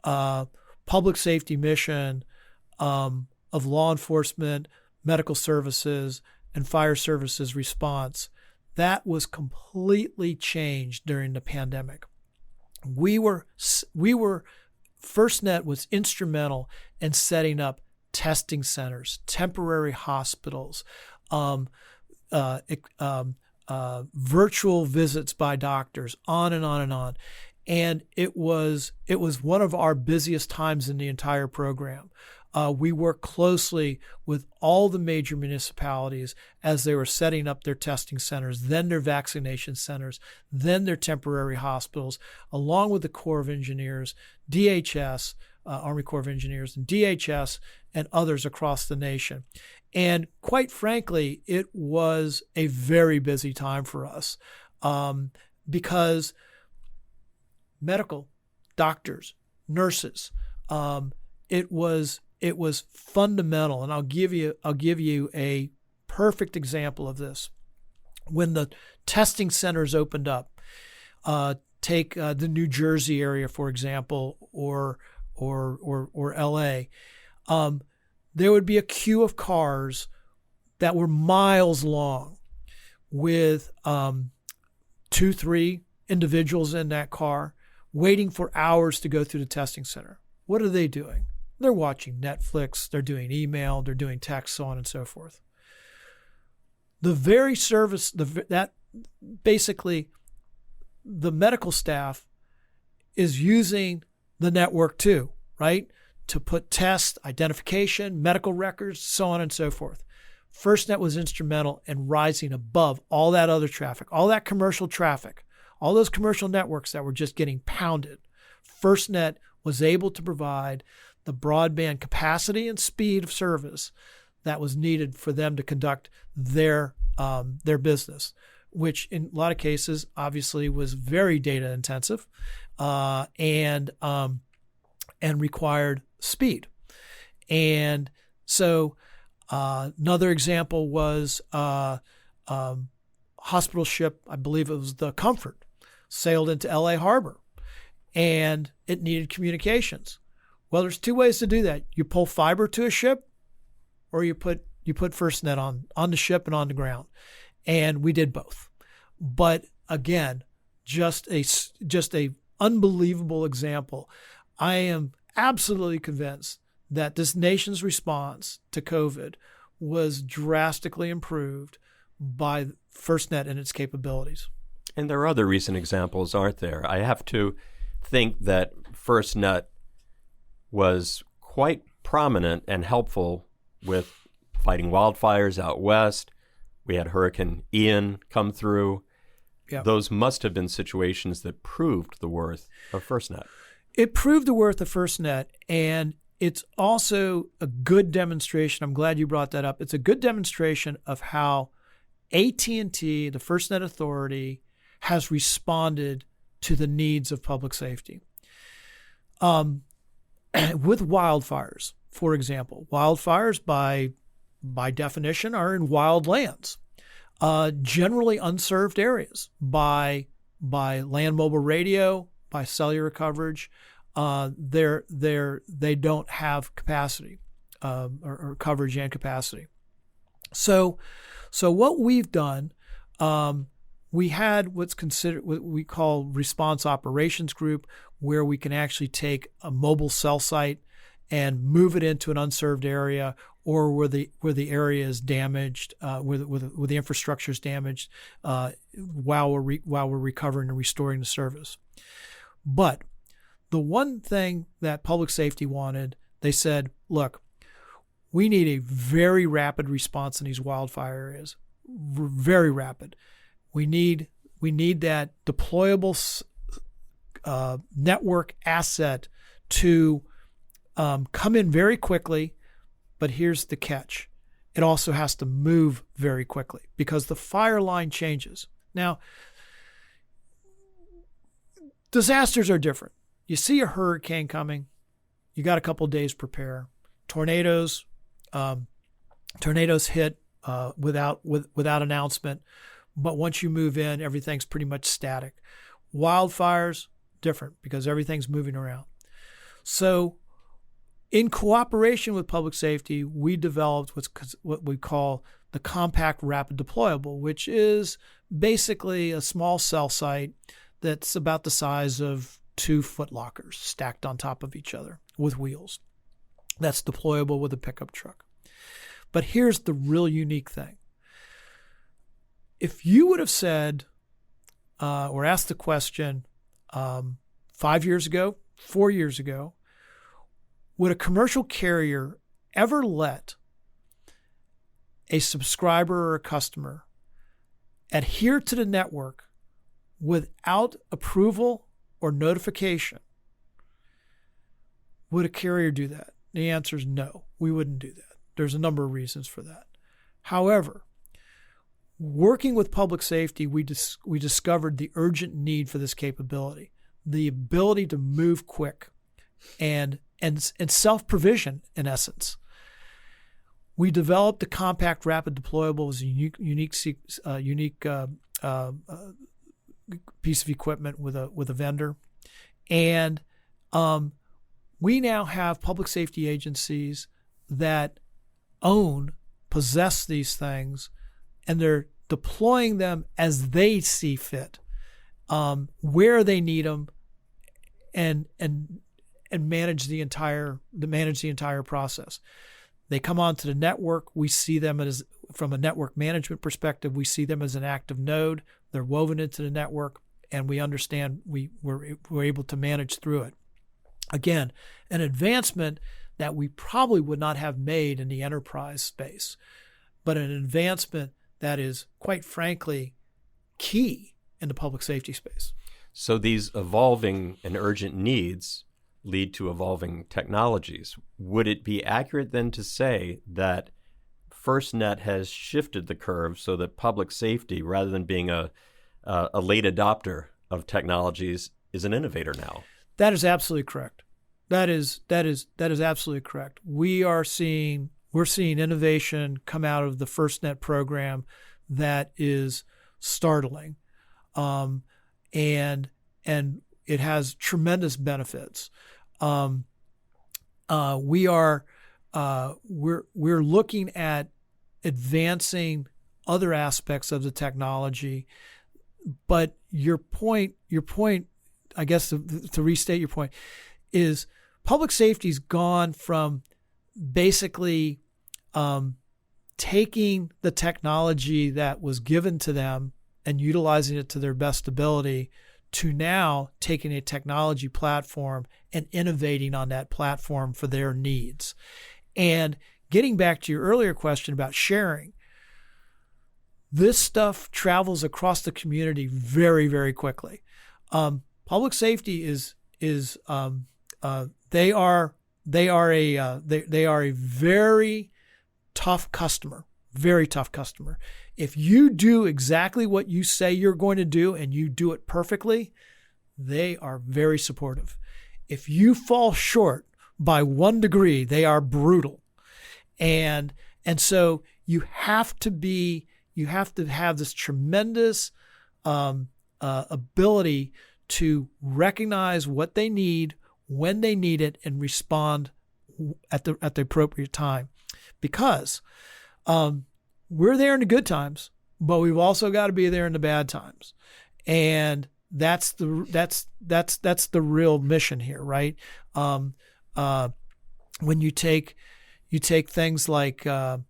Speaker 5: public safety mission of law enforcement, medical services, and fire services response, that was completely changed during the pandemic. FirstNet was instrumental in setting up testing centers, temporary hospitals, virtual visits by doctors, on and on and on. And it was one of our busiest times in the entire program. We worked closely with all the major municipalities as they were setting up their testing centers, then their vaccination centers, then their temporary hospitals, along with the Corps of Engineers, DHS, Army Corps of Engineers, and DHS, and others across the nation. And quite frankly, it was a very busy time for us because medical, doctors, nurses, it was fundamental. And I'll give you a perfect example of this. When the testing centers opened up, take the New Jersey area, for example, or LA, there would be a queue of cars that were miles long with 2-3 individuals in that car waiting for hours to go through the testing center. What are they doing? They're watching Netflix, they're doing email, they're doing text, so on and so forth. The very service, that basically the medical staff is using the network too, right? To put tests, identification, medical records, so on and so forth. FirstNet was instrumental in rising above all that other traffic, all that commercial traffic, all those commercial networks that were just getting pounded. FirstNet was able to provide the broadband capacity and speed of service that was needed for them to conduct their business, which in a lot of cases obviously was very data intensive and required speed. And so another example was hospital ship, I believe it was the Comfort, sailed into LA Harbor, and it needed communications. Well, there's two ways to do that. You pull fiber to a ship, or you put FirstNet on the ship and on the ground. And we did both. But again, just a unbelievable example. I am absolutely convinced that this nation's response to COVID was drastically improved by FirstNet and its capabilities.
Speaker 3: And there are other recent examples, aren't there? I have to think that FirstNet was quite prominent and helpful with fighting wildfires out west. We had Hurricane Ian come through.
Speaker 5: Yep.
Speaker 3: Those must have been situations that proved the worth of FirstNet.
Speaker 5: It proved the worth of FirstNet, and it's also a good demonstration. I'm glad you brought that up. It's a good demonstration of how AT&T, the FirstNet Authority, has responded to the needs of public safety. With wildfires, for example, wildfires by definition are in wild lands, generally unserved areas by land mobile radio, by cellular coverage. They don't have capacity or coverage and capacity. So what we've done, we had what we call response operations group, where we can actually take a mobile cell site and move it into an unserved area, or where the area is damaged, where the infrastructure is damaged, while we're recovering and restoring the service. But the one thing that public safety wanted, they said, look, we need a very rapid response in these wildfire areas, very rapid. We need that deployable network asset to come in very quickly, but here's the catch. It also has to move very quickly because the fire line changes. Now, disasters are different. You see a hurricane coming, you got a couple of days prepare. Tornadoes hit without announcement, but once you move in, everything's pretty much static. Wildfires, different because everything's moving around. So in cooperation with public safety, we developed what we call the compact rapid deployable, which is basically a small cell site that's about the size of 2 foot lockers stacked on top of each other with wheels. That's deployable with a pickup truck. But here's the real unique thing. If you would have said or asked the question 5 years ago, 4 years ago, would a commercial carrier ever let a subscriber or a customer adhere to the network without approval or notification? Would a carrier do that? The answer is no, we wouldn't do that. There's a number of reasons for that. However, working with public safety, we discovered the urgent need for this capability, the ability to move quick and self-provision, in essence. We developed the compact rapid deployable as a unique piece of equipment with a vendor, and we now have public safety agencies that possess these things, and they're deploying them as they see fit, where they need them, and and manage the entire process. They come onto the network. We see them as, from a network management perspective, we see them as an active node. They're woven into the network, and we understand we're able to manage through it. Again, an advancement that we probably would not have made in the enterprise space, but an advancement that is, quite frankly, key in the public safety space.
Speaker 3: So these evolving and urgent needs lead to evolving technologies. Would it be accurate then to say that FirstNet has shifted the curve so that public safety, rather than being a late adopter of technologies, is an innovator now?
Speaker 5: That is absolutely correct. That is absolutely correct. We're seeing innovation come out of the FirstNet program that is startling, and it has tremendous benefits. We're looking at advancing other aspects of the technology, but your point, I guess to restate your point, is public safety's gone from basically taking the technology that was given to them and utilizing it to their best ability to now taking a technology platform and innovating on that platform for their needs. And getting back to your earlier question about sharing, this stuff travels across the community very, very quickly. Public safety they are a very tough customer, very tough customer. If you do exactly what you say you're going to do and you do it perfectly, they are very supportive. If you fall short by 1 degree, they are brutal. And so you have to have this tremendous ability to recognize what they need, when they need it, and respond at the appropriate time. Because we're there in the good times, but we've also got to be there in the bad times, and that's the real mission here, right? When you take things like the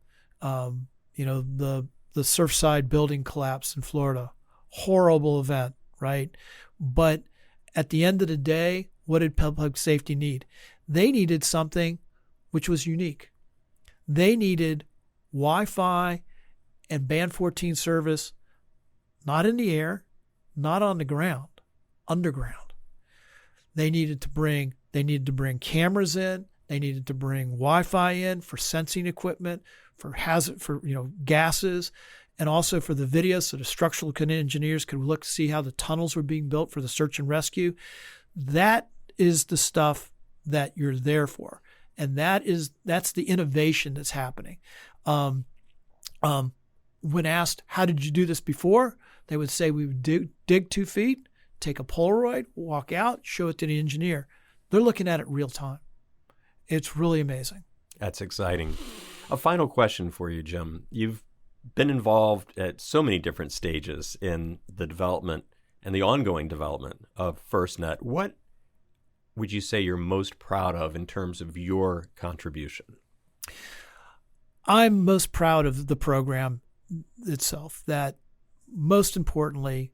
Speaker 5: Surfside building collapse in Florida, horrible event, right? But at the end of the day, what did public safety need? They needed something which was unique. They needed Wi-Fi and band 14 service, not in the air, not on the ground, underground. They needed to bring cameras in. They needed to bring Wi-Fi in for sensing equipment, for gases, and also for the video, so the structural engineers could look to see how the tunnels were being built for the search and rescue. That is the stuff that you're there for, and that's the innovation that's happening. When asked, how did you do this before? They would say we would dig 2 feet, take a Polaroid, walk out, show it to the engineer. They're looking at it real time. It's really amazing.
Speaker 3: That's exciting. A final question for you, Jim. You've been involved at so many different stages in the development and the ongoing development of FirstNet. What would you say you're most proud of in terms of your contribution?
Speaker 5: I'm most proud of the program itself, that most importantly,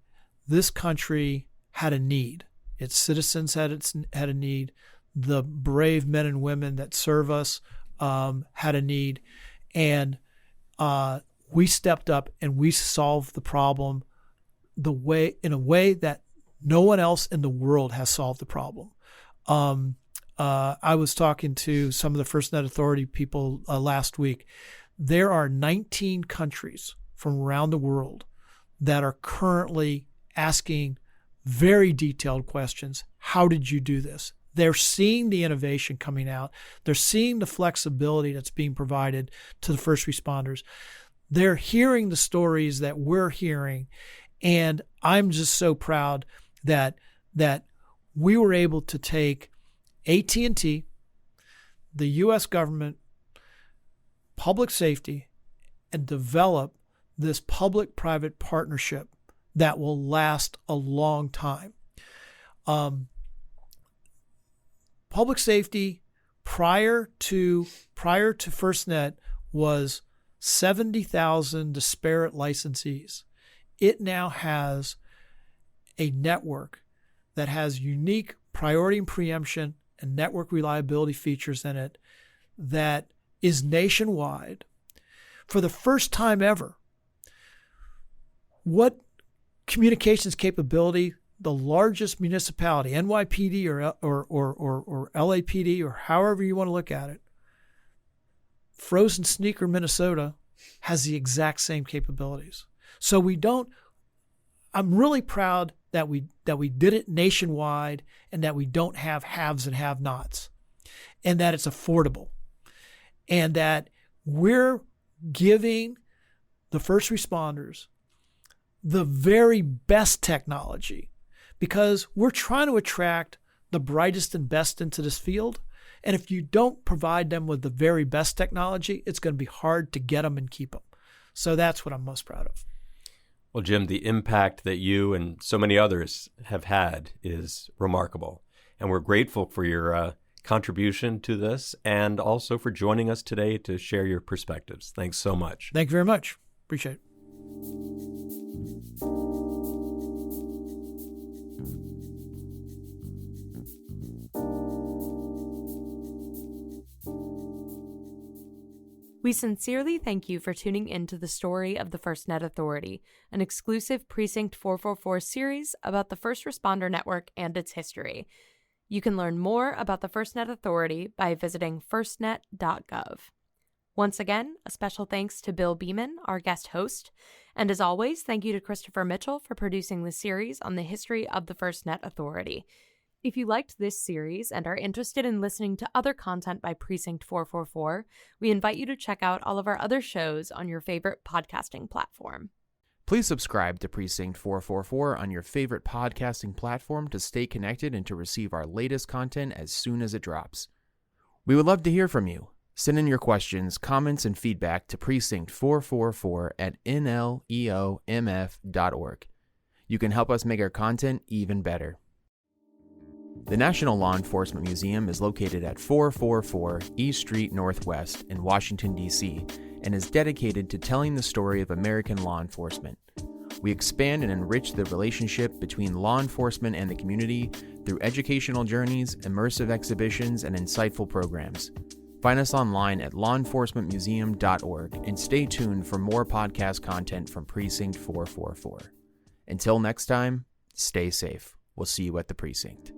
Speaker 5: this country had a need. Its citizens had a need. The brave men and women that serve us had a need. And we stepped up and we solved the problem in a way that no one else in the world has solved the problem. I was talking to some of the FirstNet Authority people last week. There are 19 countries from around the world that are currently asking very detailed questions. How did you do this? They're seeing the innovation coming out. They're seeing the flexibility that's being provided to the first responders. They're hearing the stories that we're hearing. And I'm just so proud that we were able to take AT&T, the U.S. government, public safety, and develop this public-private partnership that will last a long time. public safety prior to FirstNet was 70,000 disparate licensees. It now has a network that has unique priority and preemption and network reliability features in it that is nationwide. For the first time ever, what communications capability the largest municipality, NYPD or LAPD or however you want to look at it, Frozen Sneaker, Minnesota, has the exact same capabilities. So I'm really proud that we did it nationwide and that we don't have haves and have-nots, and that it's affordable, and that we're giving the first responders the very best technology, because we're trying to attract the brightest and best into this field. And if you don't provide them with the very best technology, it's going to be hard to get them and keep them. So that's what I'm most proud of.
Speaker 3: Well, Jim, the impact that you and so many others have had is remarkable. And we're grateful for your contribution to this and also for joining us today to share your perspectives. Thanks so much.
Speaker 5: Thank you very much. Appreciate it.
Speaker 2: We sincerely thank you for tuning in to the Story of the FirstNet Authority, an exclusive Precinct 444 series about the first responder network and its history. You can learn more about the FirstNet Authority by visiting firstnet.gov. Once again, a special thanks to Bill Beeman, our guest host, and as always, thank you to Christopher Mitchell for producing the series on the history of the FirstNet Authority. If you liked this series and are interested in listening to other content by Precinct 444, we invite you to check out all of our other shows on your favorite podcasting platform.
Speaker 1: Please subscribe to Precinct 444 on your favorite podcasting platform to stay connected and to receive our latest content as soon as it drops. We would love to hear from you. Send in your questions, comments, and feedback to precinct444@nleomf.org. You can help us make our content even better. The National Law Enforcement Museum is located at 444 East Street Northwest in Washington, D.C., and is dedicated to telling the story of American law enforcement. We expand and enrich the relationship between law enforcement and the community through educational journeys, immersive exhibitions, and insightful programs. Find us online at lawenforcementmuseum.org and stay tuned for more podcast content from Precinct 444. Until next time, stay safe. We'll see you at the precinct.